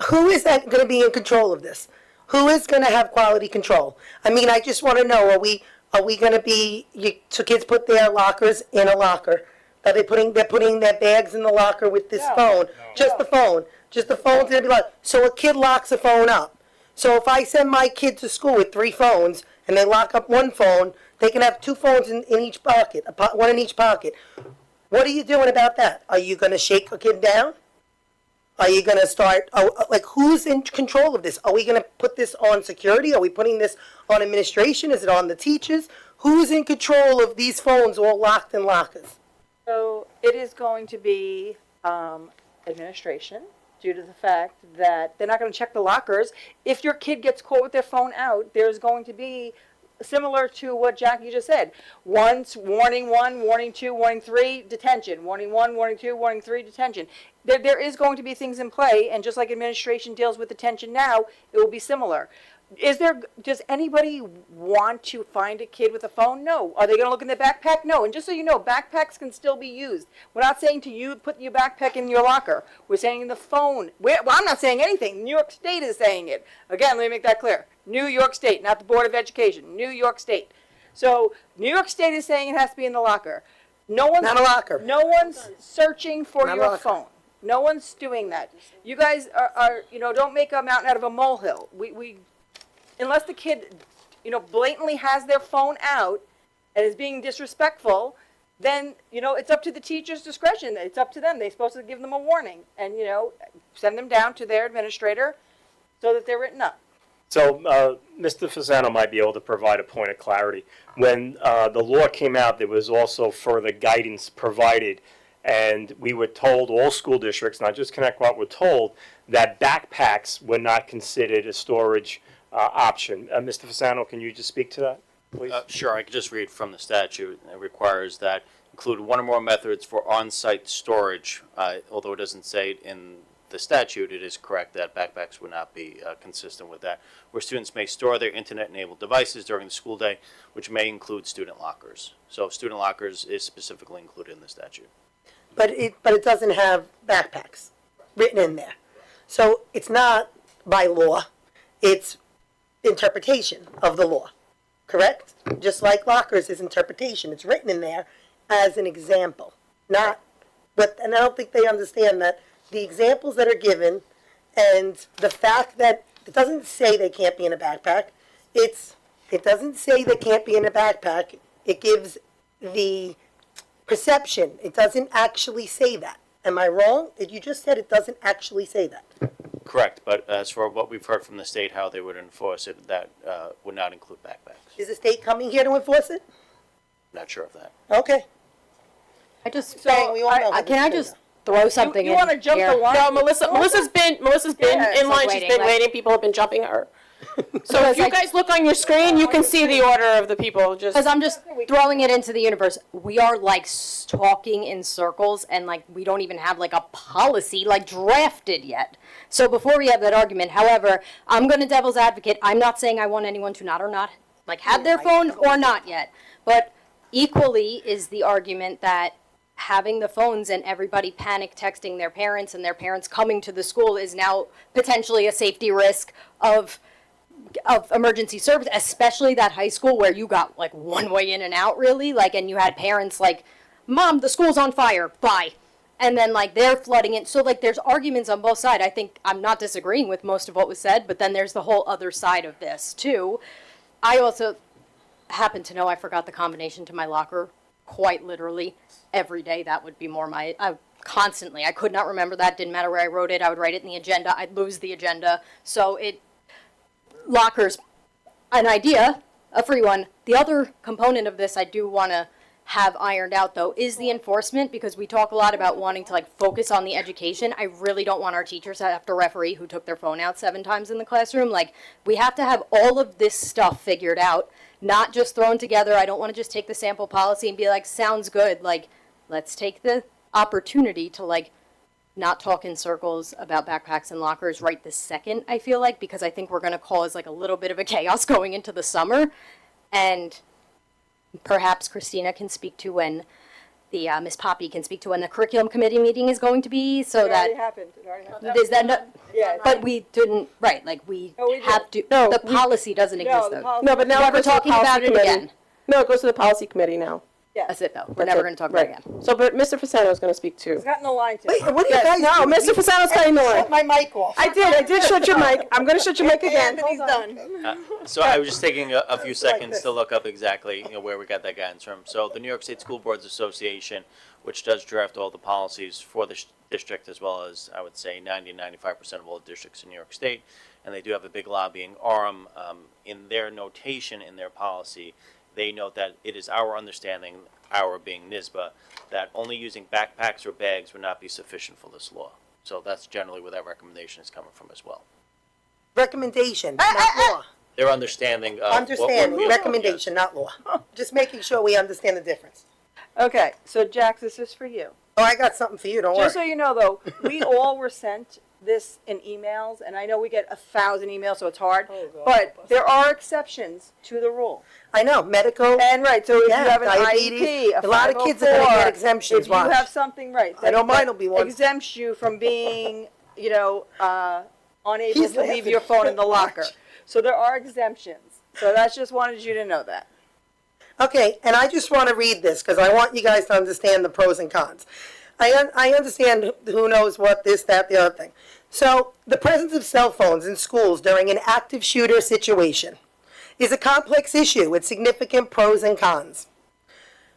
Who is going to be in control of this? Who is going to have quality control? I mean, I just want to know, are we going to be, so kids put their lockers in a locker? Are they're putting their bags in the locker with this phone? Just the phone. Just the phone's going to be locked. So a kid locks a phone up. So if I send my kid to school with 3 phones and they lock up 1 phone, they can have 2 phones in each pocket, 1 in each pocket. What are you doing about that? Are you going to shake a kid down? Are you going to start, who's in control of this? Are we going to put this on security? Are we putting this on administration? Is it on the teachers? Who's in control of these phones all locked in lockers? So it is going to be administration, due to the fact that they're not going to check the lockers. If your kid gets caught with their phone out, there's going to be, similar to what Jackie just said, once, warning 1, warning 2, warning 3, detention. Warning 1, warning 2, warning 3, detention. There is going to be things in play, and just like administration deals with detention now, it will be similar. Does anybody want to find a kid with a phone? No. Are they going to look in their backpack? No. And just so you know, backpacks can still be used. We're not saying to you, put your backpack in your locker. We're saying the phone. Well, I'm not saying anything. New York State is saying it. Again, let me make that clear. New York State, not the Board of Education. New York State. So New York State is saying it has to be in the locker. Not a locker. No one's searching for your phone. No one's doing that. You guys are don't make a mountain out of a molehill. We unless the kid, blatantly has their phone out and is being disrespectful, then, it's up to the teacher's discretion. It's up to them. They're supposed to give them a warning and, send them down to their administrator so that they're written up. So Mr. Fasano might be able to provide a point of clarity. When the law came out, there was also further guidance provided, and we were told, all school districts, not just Connecticut, were told that backpacks were not considered a storage option. Mr. Fasano, can you just speak to that, please? Sure, I can just read from the statute. It requires that include 1 or more methods for on-site storage, although it doesn't say it in the statute, it is correct that backpacks would not be consistent with that, where students may store their internet-enabled devices during the school day, which may include student lockers. So student lockers is specifically included in the statute. But it doesn't have backpacks written in there. So it's not by law, it's interpretation of the law, correct? Just like lockers is interpretation, it's written in there as an example, not, and I don't think they understand that the examples that are given and the fact that it doesn't say they can't be in a backpack, it doesn't say they can't be in a backpack, it gives the perception, it doesn't actually say that. Am I wrong? You just said it doesn't actually say that. Correct, but as for what we've heard from the state, how they would enforce it, that would not include backpacks. Is the state coming here to enforce it? Not sure of that. Okay. I just, Saying we all know how can I this just throw something in You wanna jump here? the line? No, Melissa's been Yeah, in line, she's waiting, been like- waiting, people have been jumping her. So if you guys look on your screen, you can see the order of the people, just. Because I'm just throwing it into the universe. We are like talking in circles and like we don't even have like a policy like drafted yet. So before we have that argument, however, I'm going to devil's advocate. I'm not saying I want anyone to not or not like have their phone or not yet. But equally is the argument that having the phones and everybody panic texting their parents and their parents coming to the school is now potentially a safety risk of emergency service, especially that high school where you got like one way in and out really, like, and you had parents like, Mom, the school's on fire, bye. And then like they're flooding it. So like there's arguments on both sides. I think I'm not disagreeing with most of what was said, but then there's the whole other side of this too. I also happen to know I forgot the combination to my locker quite literally every day. That would be more my, constantly. I could not remember that. Didn't matter where I wrote it. I would write it in the agenda. I'd lose the agenda. So lockers, an idea, a free one. The other component of this I do want to have ironed out though is the enforcement, because we talk a lot about wanting to like focus on the education. I really don't want our teachers to have to referee who took their phone out 7 times in the classroom. Like we have to have all of this stuff figured out, not just thrown together. I don't want to just take the sample policy and be like, sounds good. Like let's take the opportunity to like not talk in circles about backpacks and lockers right this second, I feel like, because I think we're going to cause like a little bit of a chaos going into the summer. And perhaps Christina can speak to when the, Miss Poppy can speak to when the curriculum committee meeting is going to be, so It already that, happened. It already happened. is that not, Yeah. but we didn't, right, like we No, we have to, No, the we- policy doesn't No, exist the though. policy. No, but now We're it goes to the talking about policy it committee. again. No, it goes to the policy committee now. That's it though. We're That's never it. going to talk about it Right. again. So, but Mr. Fasano is going to speak too. He's gotten the line to. Wait, what are you Yes, guys no, doing? Mr. Fasano's cutting the line. Shut my mic off. I did shut your mic. I'm going to shut your mic again. Anthony's done. So I was just taking a few seconds to look up exactly, where we got that guidance from. So the New York State School Boards Association, which does draft all the policies for the district, as well as, I would say, 95% of all the districts in New York State, and they do have a big lobbying arm. In their notation in their policy, they note that it is our understanding, our being NISBA, that only using backpacks or bags would not be sufficient for this law. So that's generally where that recommendation is coming from as well. Recommendation, not law. Their understanding of what would Understand, be- recommendation, not law. Just making sure we understand the difference. Okay, so Jax, this is for you. Oh, I got something for you, don't Just so worry. you know, though, we all were sent this in emails, and I know we get 1,000 emails, so it's hard. But there are exceptions to the rule. I know, medical, And right, so if Yeah, you have an diabetes. IEP, A lot of kids are gonna get exemptions, If you watch. have something right, I know that mine will be one. exempts you from being, unable He's to leave laughing. your phone in the locker. Watch. So there are exemptions. So that's just wanted you to know that. Okay, and I just want to read this because I want you guys to understand the pros and cons. I understand who knows what, this, that, the other thing. So, the presence of cell phones in schools during an active shooter situation is a complex issue with significant pros and cons.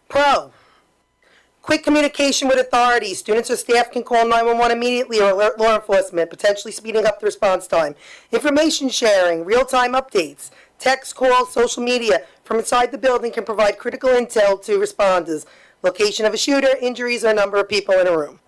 Pro, quick communication with authorities. Students or staff can call 911 immediately or alert law enforcement, potentially speeding up the response time. Information sharing, real-time updates, text, calls, social media from inside the building can provide critical intel to responders. Location of a shooter, injuries, or number of people in a room.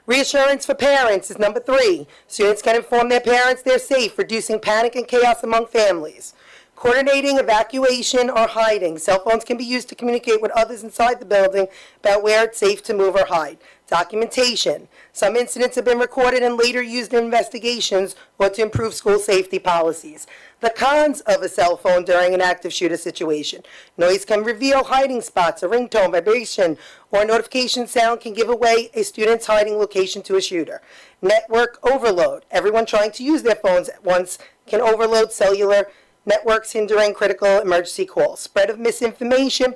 Reassurance for parents is number 3. Students can inform their parents they're safe, reducing panic and chaos among families. Coordinating evacuation or hiding. Cell phones can be used to communicate with others inside the building about where it's safe to move or hide. Documentation. Some incidents have been recorded and later used in investigations or to improve school safety policies. The cons of a cell phone during an active shooter situation. Noise can reveal hiding spots, a ringtone, vibration, or a notification sound can give away a student's hiding location to a shooter. Network overload. Everyone trying to use their phones at once can overload cellular networks, hindering critical emergency calls. Spread of misinformation,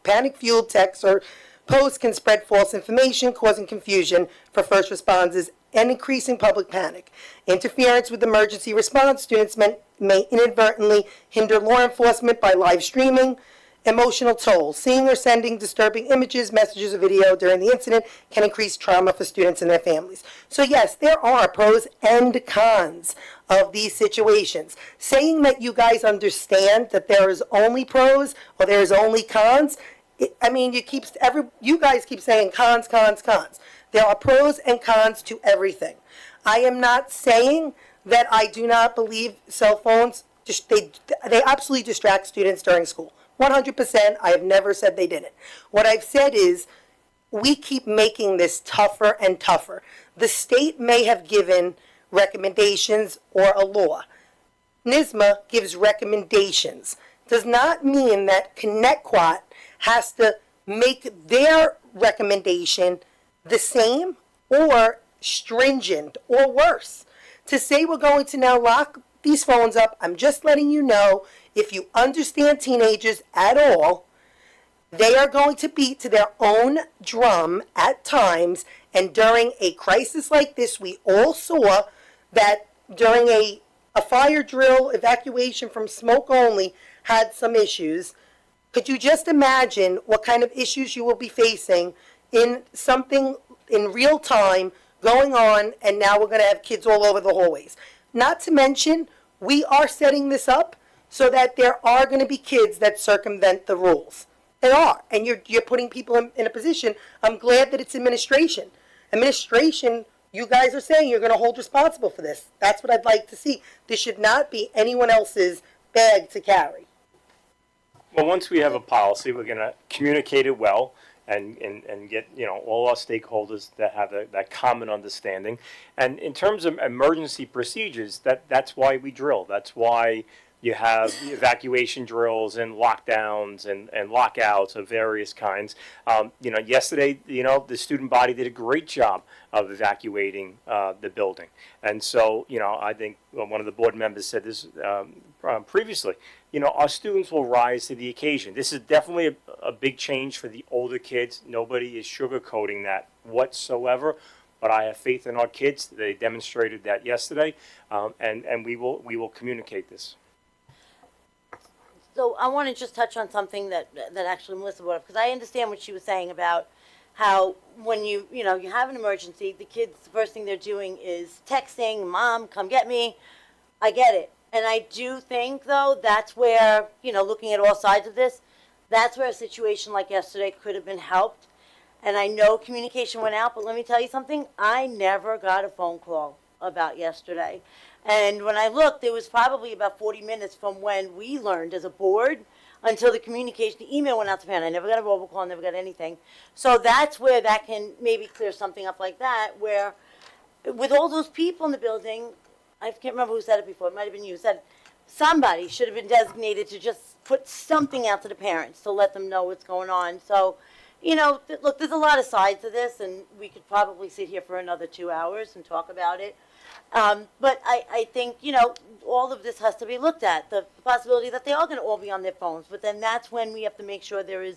panic-fueled texts or posts can spread false information, causing confusion for first responders and increasing public panic. Interference with emergency response. Students may inadvertently hinder law enforcement by live streaming. Emotional toll. Seeing or sending disturbing images, messages, or video during the incident can increase trauma for students and their families. So yes, there are pros and cons of these situations. Saying that you guys understand that there is only pros or there is only cons, you guys keep saying cons, cons, cons. There are pros and cons to everything. I am not saying that I do not believe cell phones, they absolutely distract students during school. 100%, I have never said they didn't. What I've said is we keep making this tougher and tougher. The state may have given recommendations or a law. NISMA gives recommendations. Does not mean that Connecticut has to make their recommendation the same or stringent or worse. To say we're going to now lock these phones up, I'm just letting you know, if you understand teenagers at all, they are going to beat to their own drum at times, and during a crisis like this, we all saw that during a fire drill, evacuation from smoke only had some issues. Could you just imagine what kind of issues you will be facing in something in real time going on, and now we're going to have kids all over the hallways? Not to mention, we are setting this up so that there are going to be kids that circumvent the rules. There are, and you're putting people in a position. I'm glad that it's administration. Administration, you guys are saying you're going to hold responsible for this. That's what I'd like to see. This should not be anyone else's bag to carry. Well, once we have a policy, we're going to communicate it well and get, all our stakeholders that have that common understanding. And in terms of emergency procedures, that's why we drill. That's why you have evacuation drills and lockdowns and lockouts of various kinds. Yesterday, the student body did a great job of evacuating the building. And so, I think one of the board members said this previously, our students will rise to the occasion. This is definitely a big change for the older kids. Nobody is sugarcoating that whatsoever. But I have faith in our kids. They demonstrated that yesterday, and we will communicate this. So I want to just touch on something that actually Melissa brought up, because I understand what she was saying about how when you have an emergency, the kids, the first thing they're doing is texting, "Mom, come get me." I get it. And I do think, though, that's where, looking at all sides of this, that's where a situation like yesterday could have been helped. And I know communication went out, but let me tell you something. I never got a phone call about yesterday. And when I looked, it was probably about 40 minutes from when we learned as a board until the email went out to parents. I never got a robocall, never got anything. So that's where that can maybe clear something up like that, where with all those people in the building, I can't remember who said it before, it might have been you, said somebody should have been designated to just put something out to the parents to let them know what's going on. So, look, there's a lot of sides to this, and we could probably sit here for another 2 hours and talk about it. But I think, all of this has to be looked at, the possibility that they are going to all be on their phones. But then that's when we have to make sure there is,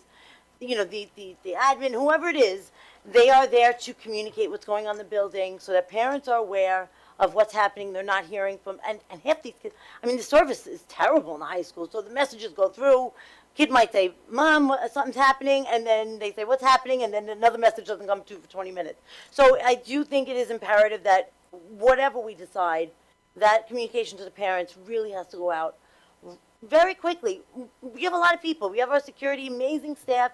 the admin, whoever it is, they are there to communicate what's going on in the building so that parents are aware of what's happening. They're not hearing from, and half these kids, the service is terrible in the high school. So the messages go through. Kid might say, "Mom, something's happening," and then they say, "What's happening?" And then another message doesn't come through for 20 minutes. So I do think it is imperative that whatever we decide, that communication to the parents really has to go out very quickly. We have a lot of people. We have our security, amazing staff.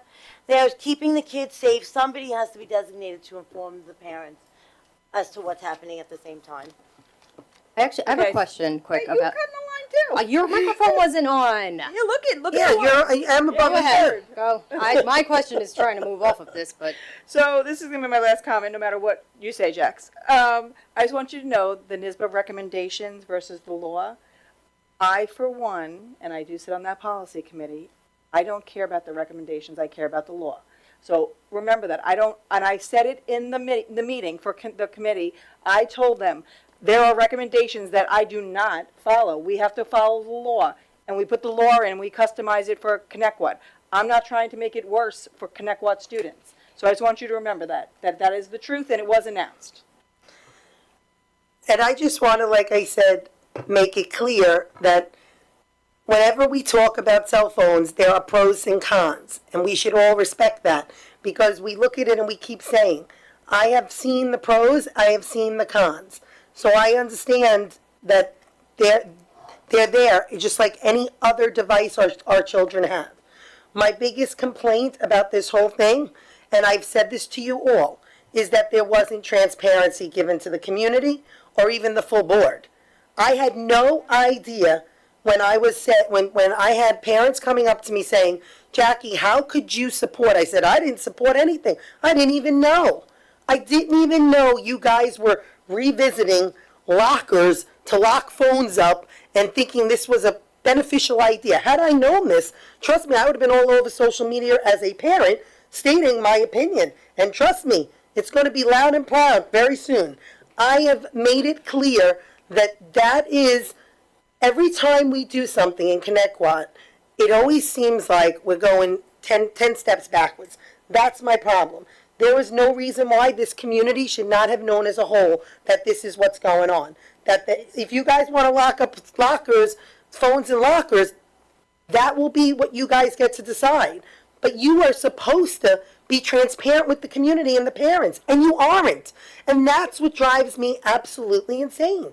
They're keeping the kids safe. Somebody has to be designated to inform the parents as to what's happening at the same time. I have a question quick Hey, about. you cut in the line you. Your microphone wasn't on. Yeah, look Yeah, I'm Go above his ahead. head. Go. My question is trying to move off of this, but So this is going to be my last comment, no matter what you say, Jax. I just want you to know the NISBA recommendations versus the law. I, for one, and I do sit on that policy committee, I don't care about the recommendations, I care about the law. So remember that. I don't, and I said it in the meeting for the committee, I told them, there are recommendations that I do not follow. We have to follow the law. And we put the law in, we customize it for Connecticut. I'm not trying to make it worse for Connecticut students. So I just want you to remember that is the truth, and it was announced. And I just want to, like I said, make it clear that whenever we talk about cell phones, there are pros and cons, and we should all respect that, because we look at it and we keep saying, I have seen the pros, I have seen the cons. So I understand that they're there, just like any other device our children have. My biggest complaint about this whole thing, and I've said this to you all, is that there wasn't transparency given to the community or even the full board. I had no idea when I was when I had parents coming up to me saying, Jackie, how could you support? I said, I didn't support anything. I didn't even know. I didn't even know you guys were revisiting lockers to lock phones up and thinking this was a beneficial idea. Had I known this, trust me, I would have been all over social media as a parent stating my opinion. And trust me, it's going to be loud and proud very soon. I have made it clear that is, every time we do something in Connecticut, it always seems like we're going 10 steps backwards. That's my problem. There is no reason why this community should not have known as a whole that this is what's going on. If you guys want to lock up lockers, phones in lockers, that will be what you guys get to decide. But you are supposed to be transparent with the community and the parents, and you aren't. And that's what drives me absolutely insane.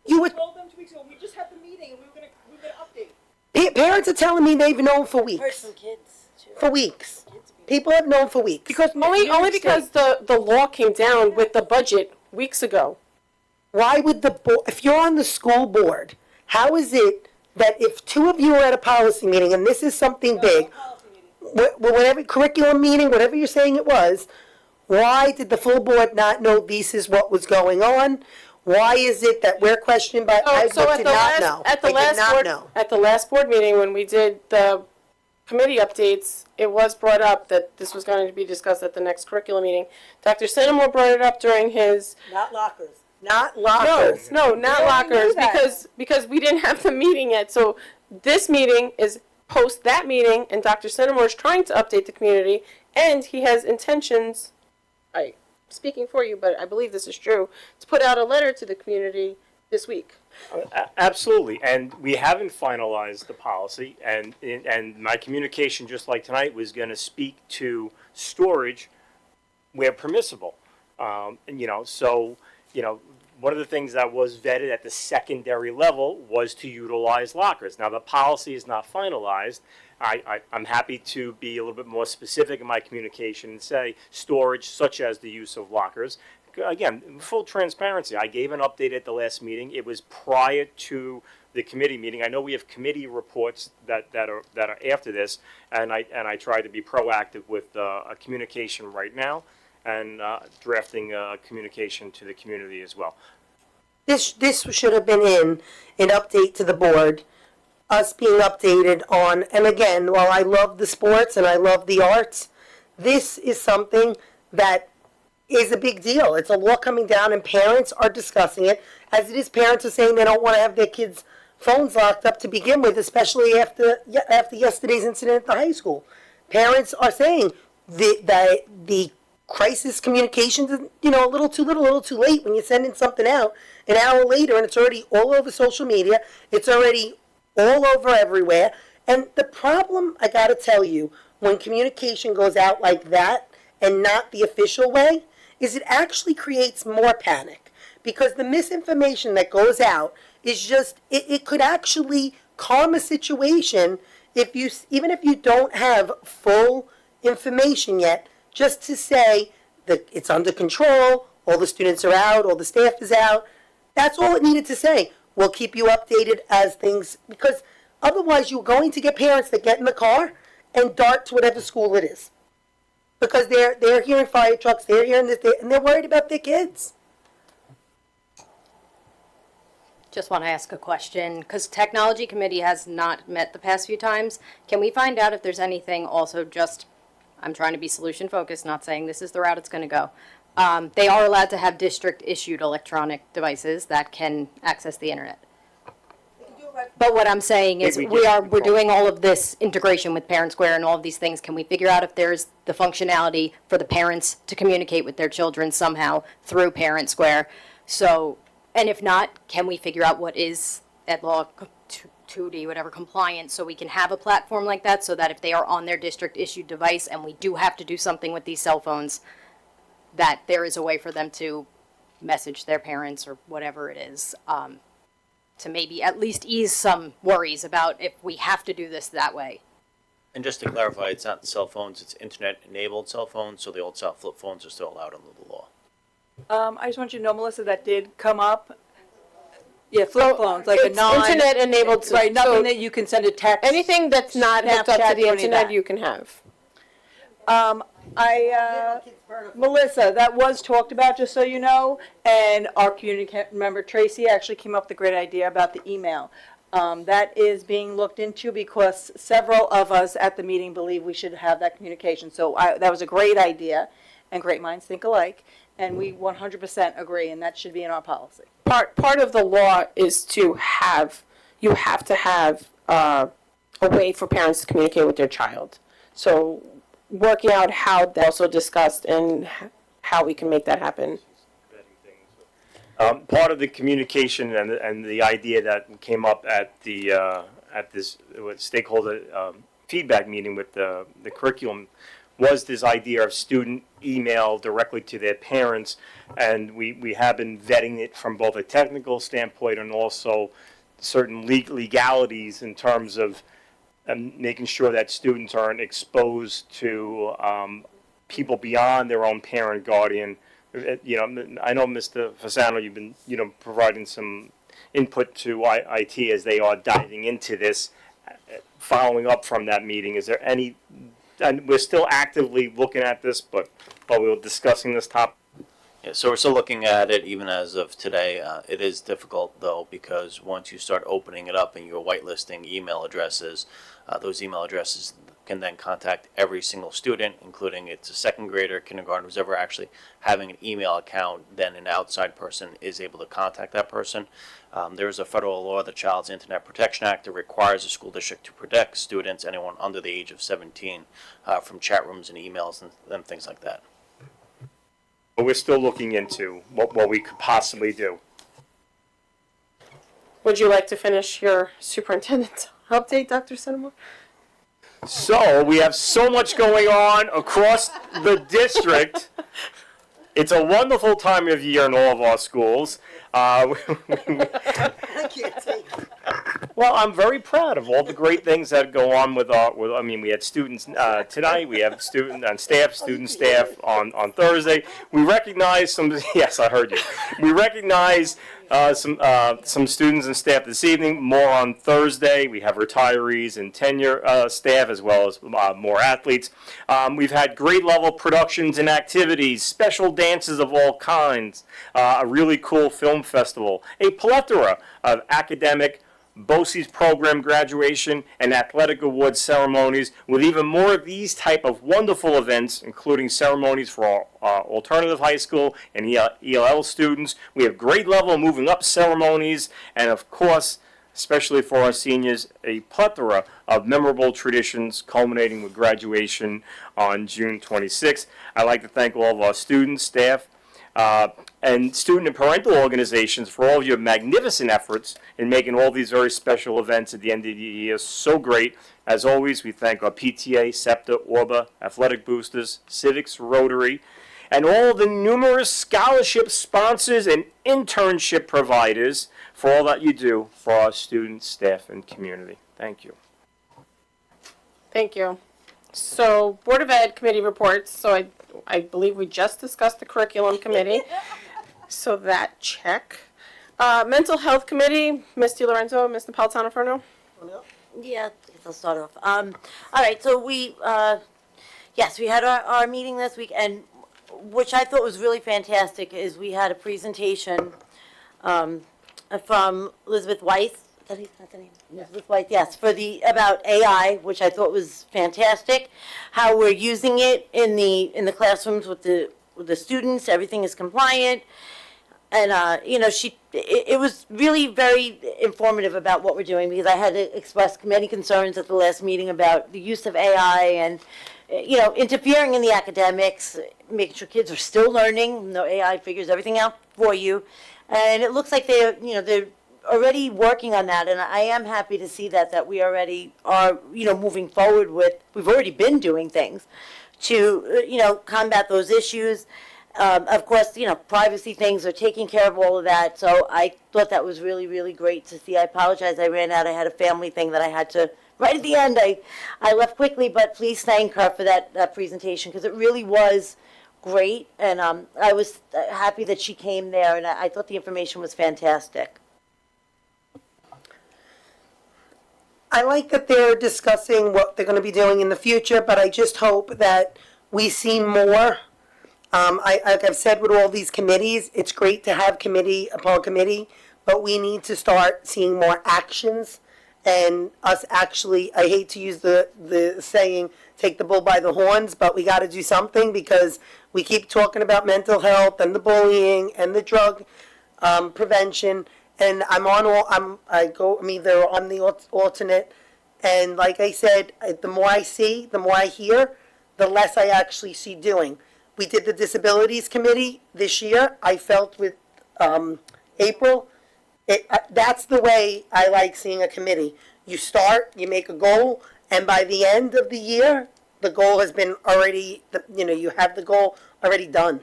You would. told them 2 weeks ago, we just had the meeting and we were gonna update. Parents are telling me they've known for Heard weeks. from kids too. For weeks. People have known for weeks. Because only because the law came down with the budget weeks ago. Why would the board, if you're on the school board, how is it that if two of you are at a policy meeting, and this is something big, whatever curriculum meeting, whatever you're saying it was, why did the full board not know this is what was going on? Why is it that we're questioned by, I did not know. I did not know. At the last board meeting, when we did the committee updates, it was brought up that this was going to be discussed at the next curriculum meeting. Dr. Sinnemore brought it up during his. Not lockers. Not lockers. No, not Yeah, lockers, we knew that. because we didn't have the meeting yet. So this meeting is post that meeting, and Dr. Sinnemore is trying to update the community, and he has intentions, speaking for you, but I believe this is true, to put out a letter to the community this week. Absolutely, and we haven't finalized the policy, and my communication, just like tonight, was going to speak to storage where permissible. One of the things that was vetted at the secondary level was to utilize lockers. Now, the policy is not finalized. I'm happy to be a little bit more specific in my communication and say storage such as the use of lockers. Again, full transparency. I gave an update at the last meeting. It was prior to the committee meeting. I know we have committee reports that are after this, and I try to be proactive with a communication right now and drafting a communication to the community as well. This should have been in an update to the board, us being updated on, and again, while I love the sports and I love the arts, this is something that is a big deal. It's a law coming down and parents are discussing it. As it is, parents are saying they don't want to have their kids' phones locked up to begin with, especially after yesterday's incident at the high school. Parents are saying the crisis communications is, a little too little, a little too late when you're sending something out an hour later and it's already all over social media. It's already all over everywhere. And the problem, I got to tell you, when communication goes out like that and not the official way, is it actually creates more panic. Because the misinformation that goes out is just, it could actually calm a situation even if you don't have full information yet, just to say that it's under control, all the students are out, all the staff is out. That's all it needed to say. We'll keep you updated as things, because otherwise you're going to get parents that get in the car and dart to whatever school it is. Because they're hearing fire trucks, they're hearing this, and they're worried about their kids. Just want to ask a question, because Technology Committee has not met the past few times. Can we find out if there's anything also just, I'm trying to be solution focused, not saying this is the route it's going to go. They are allowed to have district issued electronic devices that can access the internet. But what I'm saying is we're doing all of this integration with Parent Square and all of these things. Can we figure out if there's the functionality for the parents to communicate with their children somehow through Parent Square? So, and if not, can we figure out what is at law 2D, whatever, compliant, so we can have a platform like that, so that if they are on their district issued device and we do have to do something with these cell phones, that there is a way for them to message their parents or whatever it is, to maybe at least ease some worries about if we have to do this that way. And just to clarify, it's not cell phones, it's internet-enabled cell phones, so the old style flip phones are still allowed under the law. I just want you to know, Melissa, that did come up. Yeah, flip phones, like a It's internet enabled. Right, nothing so that you can send a text. anything that's not hooked up to Snapchat the or any of internet, that. you can have. Melissa, that was talked about, just so you know, and our community member Tracy actually came up with a great idea about the email. That is being looked into because several of us at the meeting believe we should have that communication. So that was a great idea, and great minds think alike, and we 100% agree, and that should be in our policy. Part of the law is you have to have a way for parents to communicate with their child. So working out how that's also discussed and how we can make that happen. Part of the communication and the idea that came up at this stakeholder feedback meeting with the curriculum was this idea of student email directly to their parents, and we have been vetting it from both a technical standpoint and also certain legalities in terms of making sure that students aren't exposed to people beyond their own parent, guardian. You know, I know Mr. Fasano, you've been, providing some input to IT as they are diving into this. Following up from that meeting, is there any, and we're still actively looking at this, but while we were discussing this topic. Yeah, so we're still looking at it even as of today. It is difficult though, because once you start opening it up and you're whitelisting email addresses, those email addresses can then contact every single student, including it's a second grader, kindergarten, who's ever actually having an email account, then an outside person is able to contact that person. There is a federal law, the Child's Internet Protection Act, that requires a school district to protect students, anyone under the age of 17, from chat rooms and emails and things like that. But we're still looking into what we could possibly do. Would you like to finish your superintendent's update, Dr. Sinnemore? So we have so much going on across the district. It's a wonderful time of year in all of our schools. I can't take it. Well, I'm very proud of all the great things that go on with we had students tonight. We have student staff on Thursday. We recognize some. Yes, I heard you. We recognize some students and staff this evening. More on Thursday. We have retirees and tenure staff as well as more athletes. We've had grade level productions and activities, special dances of all kinds, a really cool film festival, a plethora of academic BOCES program graduation and athletic awards ceremonies, with even more of these type of wonderful events, including ceremonies for our alternative high school and ELL students. We have grade level moving up ceremonies, and of course, especially for our seniors, a plethora of memorable traditions culminating with graduation on June 26th. I'd like to thank all of our students, staff, and student and parental organizations for all of your magnificent efforts in making all these very special events at the end of the year so great. As always, we thank our PTA, SEPTA, ORBA, Athletic Boosters, Civics, Rotary, and all the numerous scholarship sponsors and internship providers for all that you do for our students, staff, and community. Thank you. Thank you. So, Board of Ed committee reports. So I believe we just discussed the curriculum committee. So that check. Mental Health Committee, Ms. DiLorenzo, Ms. Napolitano-Furno. Yeah, I guess I'll start off. All right, so yes, we had our meeting this week, and which I thought was really fantastic is we had a presentation, from Elizabeth Weiss. Is that the name? Elizabeth Weiss, yes, about AI, which I thought was fantastic. How we're using it in the classrooms with the students, everything is compliant. And, it was really very informative about what we're doing, because I had to express many concerns at the last meeting about the use of AI and, interfering in the academics, making sure kids are still learning. No, AI figures everything out for you. And it looks like they're already working on that. And I am happy to see that we already are, moving forward we've already been doing things to, combat those issues. Of course, privacy things are taking care of all of that. So I thought that was really, really great to see. I apologize, I ran out. I had a family thing that I had to, right at the end, I left quickly, but please thank her for that presentation, because it really was great. And I was happy that she came there, and I thought the information was fantastic. I like that they're discussing what they're going to be doing in the future, but I just hope that we see more. Like I've said with all these committees, it's great to have committee upon committee, but we need to start seeing more actions and us actually, I hate to use the saying, take the bull by the horns, but we got to do something, because we keep talking about mental health and the bullying and the drug prevention, and I'm either on the alternate, and like I said, the more I see, the more I hear, the less I actually see doing. We did the Disabilities Committee this year. I felt with April, that's the way I like seeing a committee. You start, you make a goal, and by the end of the year, the goal has been already, you have the goal already done.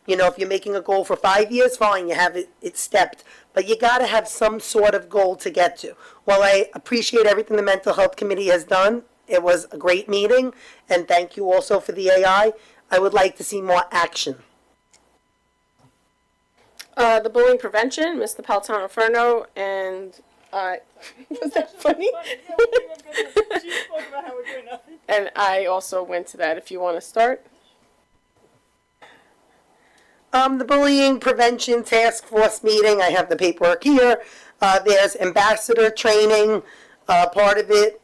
If you're making a goal for 5 years, fine, you have it stepped. But you got to have some sort of goal to get to. While I appreciate everything the Mental Health Committee has done, it was a great meeting, and thank you also for the AI. I would like to see more action. The bullying prevention, Ms. Napolitano-Furno, and was that funny? And I also went to that, if you want to start. The Bullying Prevention Task Force meeting, I have the paperwork here. There's ambassador training, part of it.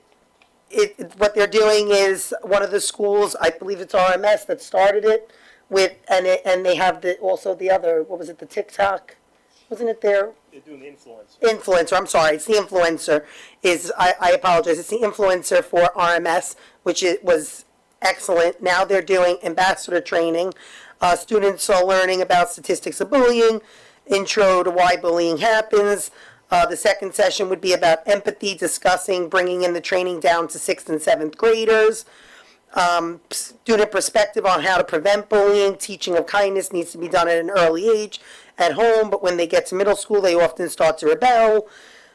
What they're doing is one of the schools, I believe it's RMS that started it, and they have also the other, what was it, the TikTok? Wasn't it there? They're doing the influencer. Influencer, I'm sorry, it's the influencer. I apologize, it's the influencer for RMS, which was excellent. Now they're doing ambassador training. Students are learning about statistics of bullying, intro to why bullying happens. The second session would be about empathy, discussing bringing in the training down to 6th and 7th graders. Student perspective on how to prevent bullying. Teaching of kindness needs to be done at an early age at home, but when they get to middle school, they often start to rebel.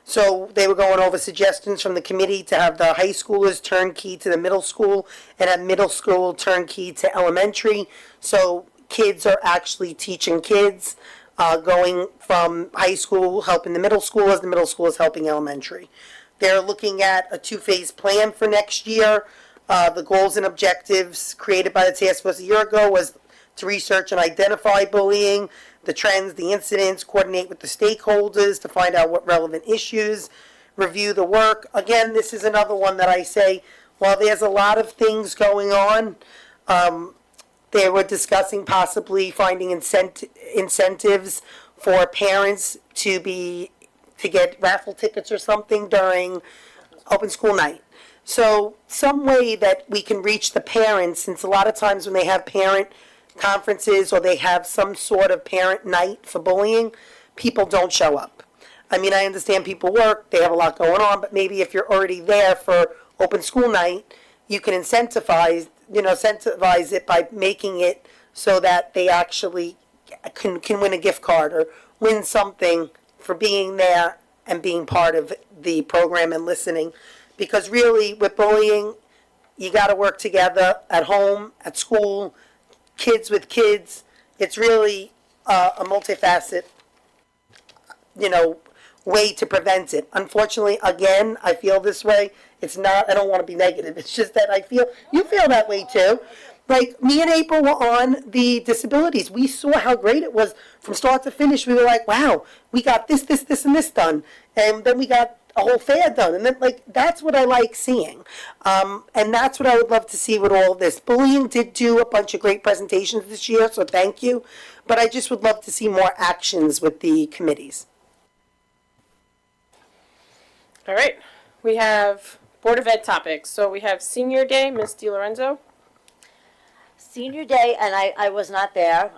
So they were going over suggestions from the committee to have the high schoolers turn key to the middle school and have middle school turn key to elementary. So kids are actually teaching kids, going from high school, helping the middle school as the middle school is helping elementary. They're looking at a 2-phase plan for next year. The goals and objectives created by the task force a year ago was to research and identify bullying, the trends, the incidents, coordinate with the stakeholders to find out what relevant issues, review the work. Again, this is another one that I say, while there's a lot of things going on, they were discussing possibly finding incentives for parents to get raffle tickets or something during open school night. So some way that we can reach the parents, since a lot of times when they have parent conferences or they have some sort of parent night for bullying, people don't show up. I mean, I understand people work, they have a lot going on, but maybe if you're already there for open school night, you can incentivize it by making it so that they actually can win a gift card or win something for being there and being part of the program and listening. Because really, with bullying, you got to work together at home, at school, kids with kids. It's really a multifaceted way to prevent it. Unfortunately, again, I feel this way. It's not, I don't want to be negative. It's just that you feel that way too. Like, me and April were on the disabilities. We saw how great it was from start to finish. We were like, wow, we got this, and this done. And then we got a whole fair done. And then, like, that's what I like seeing. And that's what I would love to see with all this. Bullying did do a bunch of great presentations this year, so thank you. But I just would love to see more actions with the committees. All right, we have Board of Ed topics. So we have Senior Day, Ms. DiLorenzo. Senior day, and I was not there,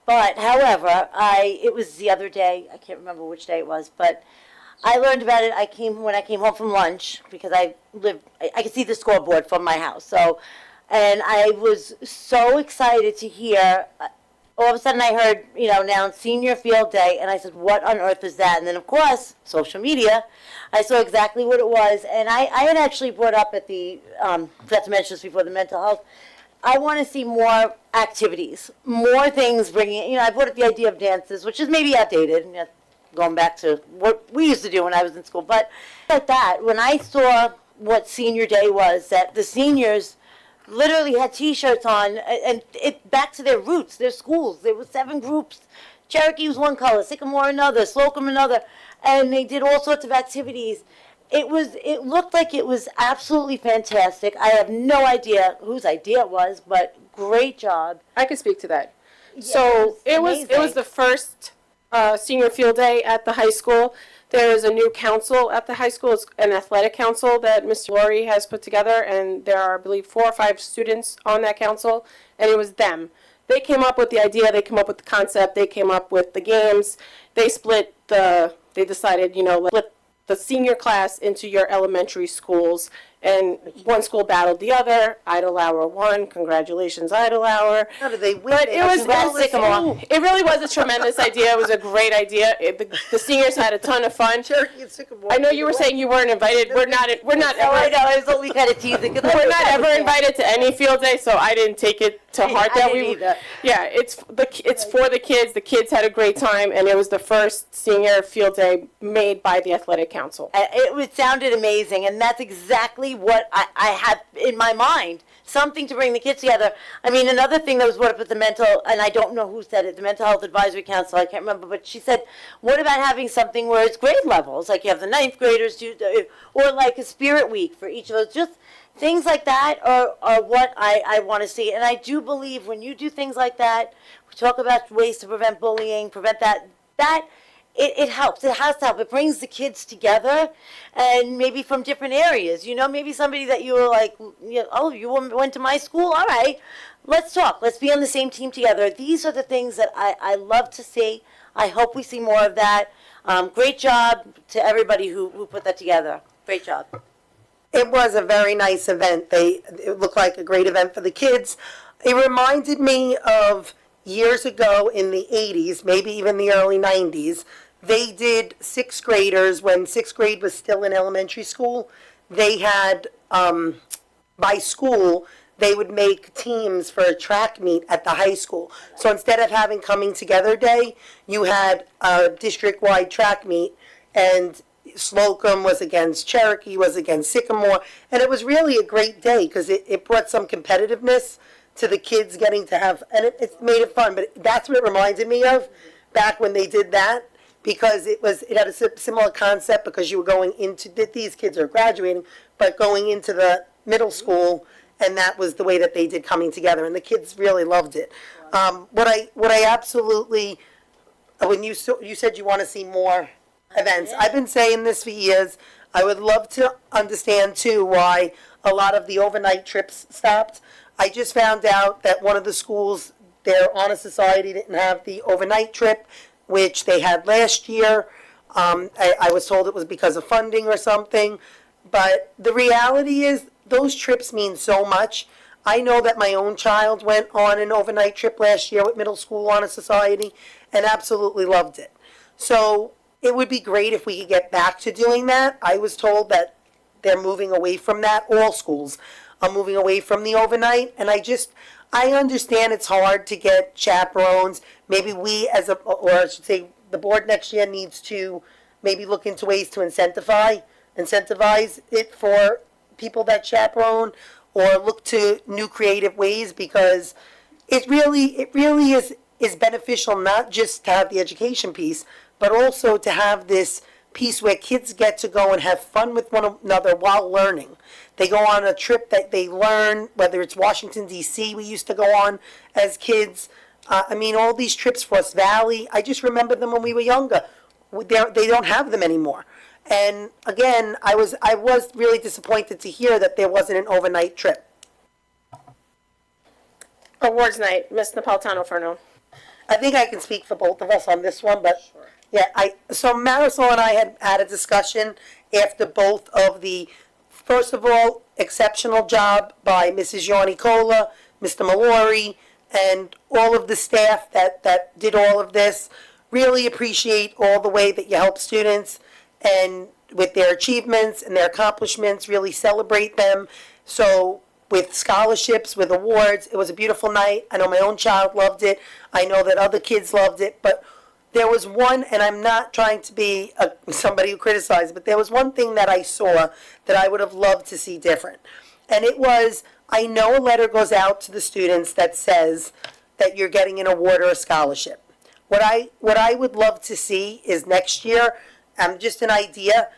but however, it was the other day, I can't remember which day it was, but I learned about it, when I came home from lunch, because I could see the scoreboard from my house, and I was so excited to hear, all of a sudden I heard, now Senior Field Day, and I said, what on earth is that? And then, of course, social media, I saw exactly what it was, and I had actually brought up at forgot to mention this before, the mental health, I want to see more activities, more things bringing, I brought up the idea of dances, which is maybe outdated, going back to what we used to do when I was in school, but like that, when I saw what Senior Day was, that the seniors literally had T-shirts on, and it back to their roots, their schools. There were 7 groups. Cherokee was one color, Sycamore another, Slocum another, and they did all sorts of activities. It looked like it was absolutely fantastic. I have no idea whose idea it was, but great job. I could speak to that. Yeah, So it was the first Senior Field Day at the high school. There is a new council at the high school. It's an athletic council that Mr. Laurie has put together, and there are, I believe, 4 or 5 students on that council, and it was them. They came up with the idea, they came up with the concept, they came up with the games. They decided, split the senior class into your elementary schools, and one school battled the other. Idle Hour won. Congratulations, Idle Hour. How did they win? But it really was a tremendous idea. It was a great idea. The seniors had a ton of fun. Cherokee and Sycamore. I know you were saying you weren't invited. We're not Oh, I know, I was only kind of teasing. we're not ever invited to any field day, so I didn't take it to heart that we. Yeah, it's for the kids. The kids had a great time, and it was the first senior field day made by the athletic council. It sounded amazing, and that's exactly what I had in my mind. Something to bring the kids together. I mean, another thing that was brought up with the mental, and I don't know who said it, the Mental Health Advisory Council, I can't remember, but she said, what about having something where it's grade levels, like you have the 9th graders do, or like a spirit week for each of those, just things like that are what I want to see. And I do believe when you do things like that, we talk about ways to prevent bullying, prevent that it helps. It has to help. It brings the kids together, and maybe from different areas. Maybe somebody that you were like, oh, you went to my school? All right, let's talk. Let's be on the same team together. These are the things that I love to see. I hope we see more of that. Great job to everybody who put that together. Great job. It was a very nice event. It looked like a great event for the kids. It reminded me of years ago in the 80s, maybe even the early 90s. They did 6th graders when 6th grade was still in elementary school. They had, by school, they would make teams for a track meet at the high school. So instead of having coming together day, you had a district-wide track meet, and Slocum was against Cherokee, was against Sycamore, and it was really a great day because it brought some competitiveness to the kids getting to have, and it made it fun. But that's what it reminded me of back when they did that, because it had a similar concept, because you were going into, these kids are graduating, but going into the middle school, and that was the way that they did coming together, and the kids really loved it. What I absolutely, when you said you want to see more events, I've been saying this for years. I would love to understand too why a lot of the overnight trips stopped. I just found out that one of the schools, their honor society didn't have the overnight trip, which they had last year. I was told it was because of funding or something, but the reality is those trips mean so much. I know that my own child went on an overnight trip last year with middle school honor society and absolutely loved it. So it would be great if we could get back to doing that. I was told that they're moving away from that. All schools are moving away from the overnight, and I understand it's hard to get chaperones. Maybe we or I should say the board next year needs to maybe look into ways to incentivize it for people that chaperone, or look to new creative ways, because it really is beneficial not just to have the education piece, but also to have this piece where kids get to go and have fun with one another while learning. They go on a trip that they learn, whether it's Washington, D.C., we used to go on as kids. All these trips, Frost Valley, I just remember them when we were younger. They don't have them anymore. And again, I was really disappointed to hear that there wasn't an overnight trip. Awards night, Ms. Napolitano-Furno. I think I can speak for both of us on this one, but yeah, so Marisol and I had a discussion after both of the, first of all, exceptional job by Mrs. Yarnicola, Mr. Mallory, and all of the staff that did all of this. Really appreciate all the way that you help students and with their achievements and their accomplishments, really celebrate them. So with scholarships, with awards, it was a beautiful night. I know my own child loved it. I know that other kids loved it, but there was one, and I'm not trying to be somebody who criticized, but there was one thing that I saw that I would have loved to see different. And it was, I know a letter goes out to the students that says that you're getting an award or a scholarship. What I would love to see is next year, just an idea,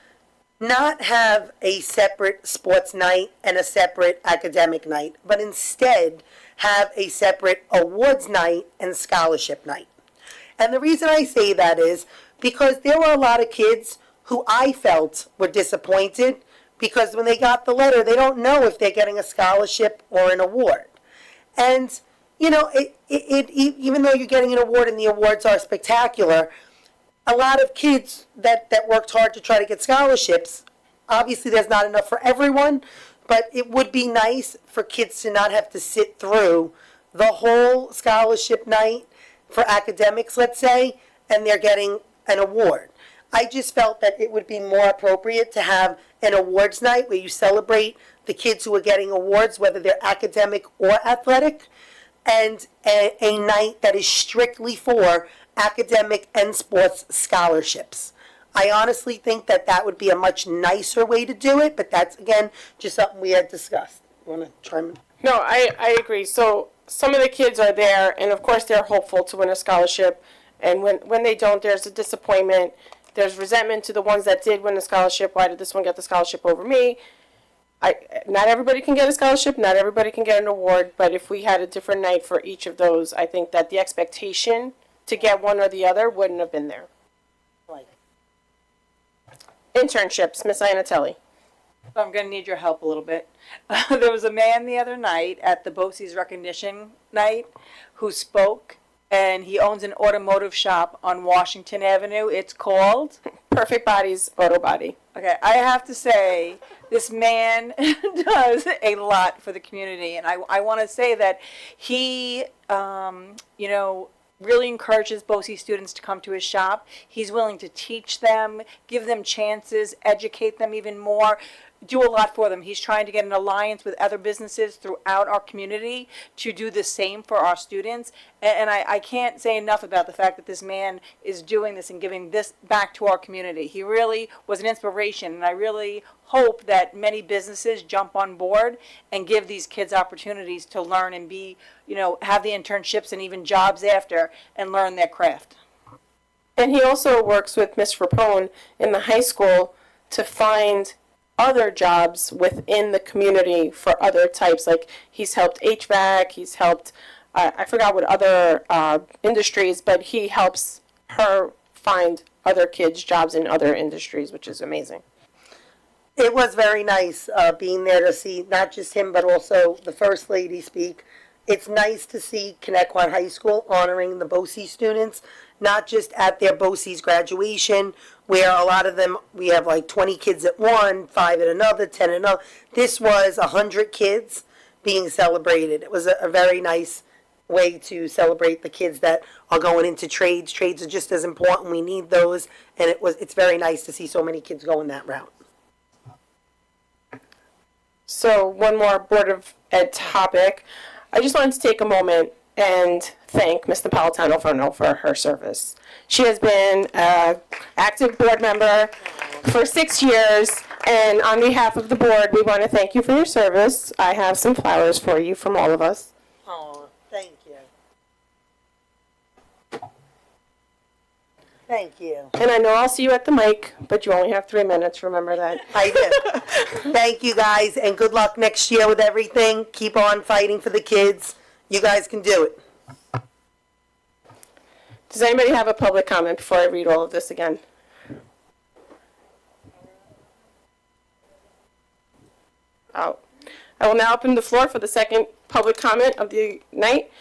not have a separate sports night and a separate academic night, but instead have a separate awards night and scholarship night. And the reason I say that is because there were a lot of kids who I felt were disappointed because when they got the letter, they don't know if they're getting a scholarship or an award. And, you know, even though you're getting an award and the awards are spectacular, a lot of kids that worked hard to try to get scholarships, obviously there's not enough for everyone, but it would be nice for kids to not have to sit through the whole scholarship night for academics, let's say, and they're getting an award. I just felt that it would be more appropriate to have an awards night where you celebrate the kids who are getting awards, whether they're academic or athletic, and a night that is strictly for academic and sports scholarships. I honestly think that that would be a much nicer way to do it, but that's, again, just something we had discussed. You want to try and... No, I agree. So some of the kids are there, and of course they're hopeful to win a scholarship, and when they don't, there's a disappointment. There's resentment to the ones that did win a scholarship. Why did this one get the scholarship over me? Not everybody can get a scholarship, not everybody can get an award, but if we had a different night for each of those, I think that the expectation to get one or the other wouldn't have been there. Internships, Miss Iannatelli. I'm going to need your help a little bit. There was a man the other night at the BOCES recognition night who spoke, and he owns an automotive shop on Washington Avenue. It's called Perfect Bodies Auto Body. Okay, I have to say, this man does a lot for the community, and I want to say that he, really encourages BOCES students to come to his shop. He's willing to teach them, give them chances, educate them even more, do a lot for them. He's trying to get an alliance with other businesses throughout our community to do the same for our students. And I can't say enough about the fact that this man is doing this and giving this back to our community. He really was an inspiration, and I really hope that many businesses jump on board and give these kids opportunities to learn and be, have the internships and even jobs after and learn their craft. And he also works with Ms. Rapone in the high school to find other jobs within the community for other types. Like he's helped HVAC, he's helped, I forgot what other industries, but he helps her find other kids jobs in other industries, which is amazing. It was very nice being there to see not just him, but also the First Lady speak. It's nice to see Connecticut High School honoring the BOCES students, not just at their BOCES graduation, where a lot of them, we have like 20 kids at one, 5 at another, 10 at another. This was 100 kids being celebrated. It was a very nice way to celebrate the kids that are going into trades. Trades are just as important. We need those, and it's very nice to see so many kids going that route. So one more Board of Ed topic. I just wanted to take a moment and thank Ms. Napolitano for her service. She has been an active board member for 6 years, and on behalf of the board, we want to thank you for your service. I have some flowers for you from all of us. Oh, thank you. Thank you. And I know I'll see you at the mic, but you only have 3 minutes, remember that. I do. Thank you, guys, and good luck next year with everything. Keep on fighting for the kids. You guys can do it. Does anybody have a public comment before I read all of this again? Oh. I will now open the floor for the second public comment of the night.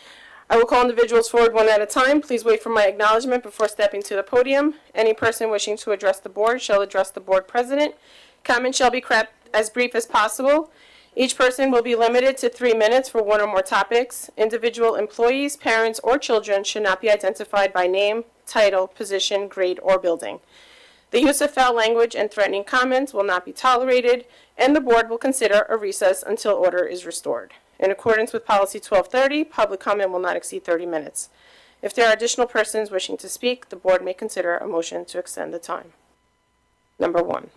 I will call individuals forward one at a time. Please wait for my acknowledgement before stepping to the podium. Any person wishing to address the board shall address the board president. Comments shall be kept as brief as possible. Each person will be limited to 3 minutes for one or more topics. Individual employees, parents, or children should not be identified by name, title, position, grade, or building. The use of foul language and threatening comments will not be tolerated, and the board will consider a recess until order is restored. In accordance with Policy 1230, public comment will not exceed 30 minutes. If there are additional persons wishing to speak, the board may consider a motion to extend the time. Number 1.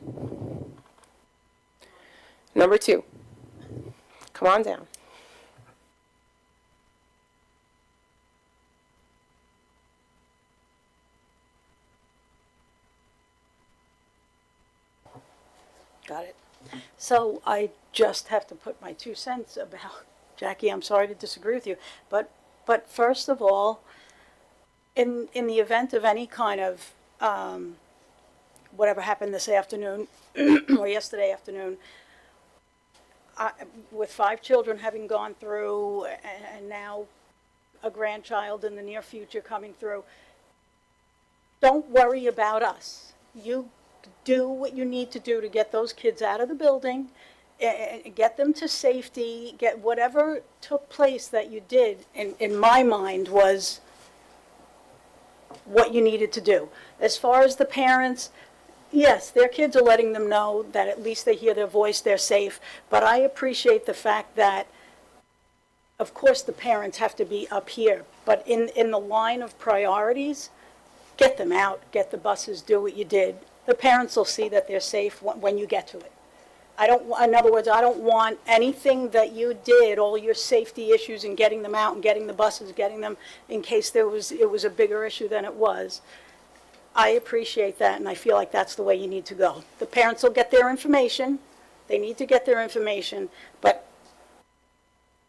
Number 2. Come on down. Got it. So I just have to put my 2 cents about, Jackie, I'm sorry to disagree with you, but first of all, in the event of any kind of, whatever happened this afternoon, or yesterday afternoon, with 5 children having gone through, and now a grandchild in the near future coming through, don't worry about us. You do what you need to do to get those kids out of the building, get them to safety, get whatever took place that you did, in my mind, was what you needed to do. As far as the parents, yes, their kids are letting them know that at least they hear their voice, they're safe, but I appreciate the fact that, of course, the parents have to be up here, but in the line of priorities, get them out, get the buses, do what you did. The parents will see that they're safe when you get to it. In other words, I don't want anything that you did, all your safety issues and getting them out and getting the buses, getting them in case it was a bigger issue than it was. I appreciate that, and I feel like that's the way you need to go. The parents will get their information. They need to get their information, but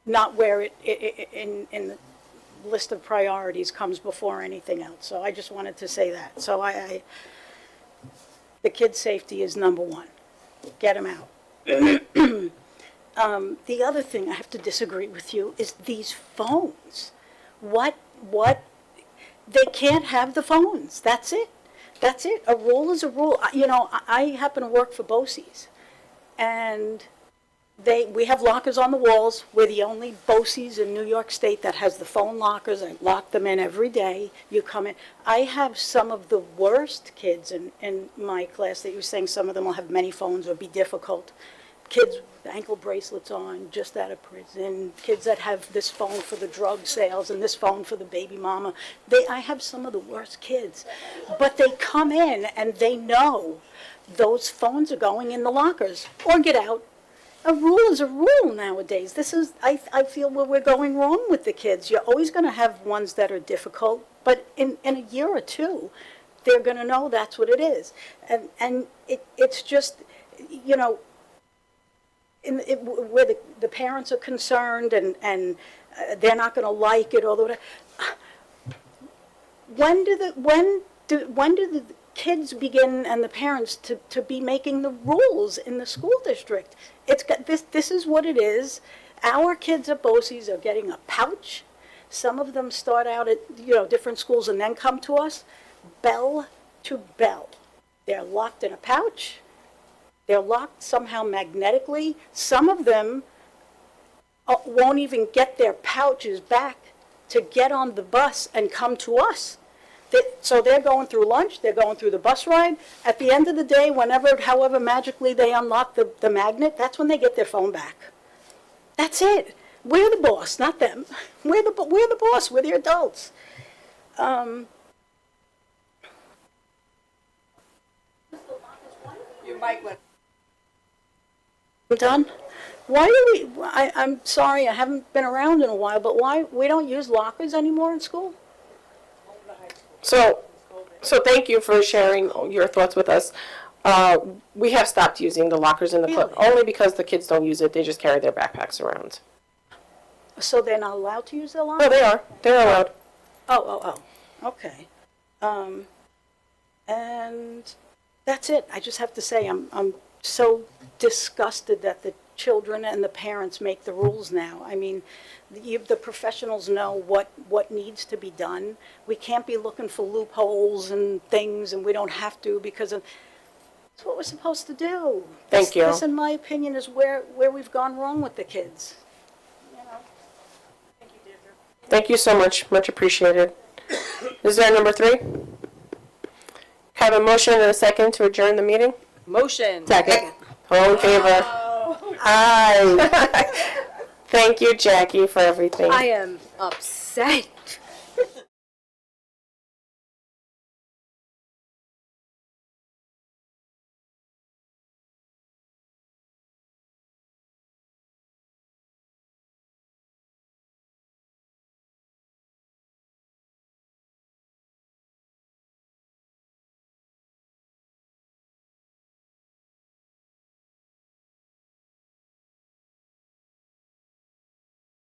not where it in the list of priorities comes before anything else. So I just wanted to say that. So the kids' safety is number 1. Get them out. The other thing I have to disagree with you is these phones. What? They can't have the phones. That's it. That's it. A rule is a rule. I happen to work for BOCES, and we have lockers on the walls. We're the only BOCES in New York State that has the phone lockers. I lock them in every day. You come in. I have some of the worst kids in my class that you were saying some of them will have many phones or be difficult. Kids with ankle bracelets on, just out of prison. Kids that have this phone for the drug sales and this phone for the baby mama. I have some of the worst kids. But they come in and they know those phones are going in the lockers or get out. A rule is a rule nowadays. I feel where we're going wrong with the kids. You're always going to have ones that are difficult, but in a year or two, they're going to know that's what it is. And it's just, where the parents are concerned and they're not going to like it, although when do the kids begin and the parents to be making the rules in the school district? This is what it is. Our kids at BOCES are getting a pouch. Some of them start out at different schools and then come to us, bell to bell. They're locked in a pouch. They're locked somehow magnetically. Some of them won't even get their pouches back to get on the bus and come to us. So they're going through lunch, they're going through the bus ride. At the end of the day, however magically they unlock the magnet, that's when they get their phone back. That's it. We're the boss, not them. We're the boss, we're the adults. Your mic went. I'm done. Why do I'm sorry, I haven't been around in a while, but why, we don't use lockers anymore in school? So thank you for sharing your thoughts with us. We have stopped using the lockers in the Really? only because the kids don't use it. They just carry their backpacks around. So they're not allowed to use their No, locker? they are. They're allowed. Oh, okay. And that's it. I just have to say, I'm so disgusted that the children and the parents make the rules now. I mean, the professionals know what needs to be done. We can't be looking for loopholes and things, and we don't have to because it's what we're supposed to do. Thank you. This, in my opinion, is where we've gone wrong with the kids. Thank you so much. Much appreciated. Is there number 3? Have a motion and a second to adjourn the meeting? Motion. Second. All in favor? Aye. Thank you, Jackie, for everything. I am upset.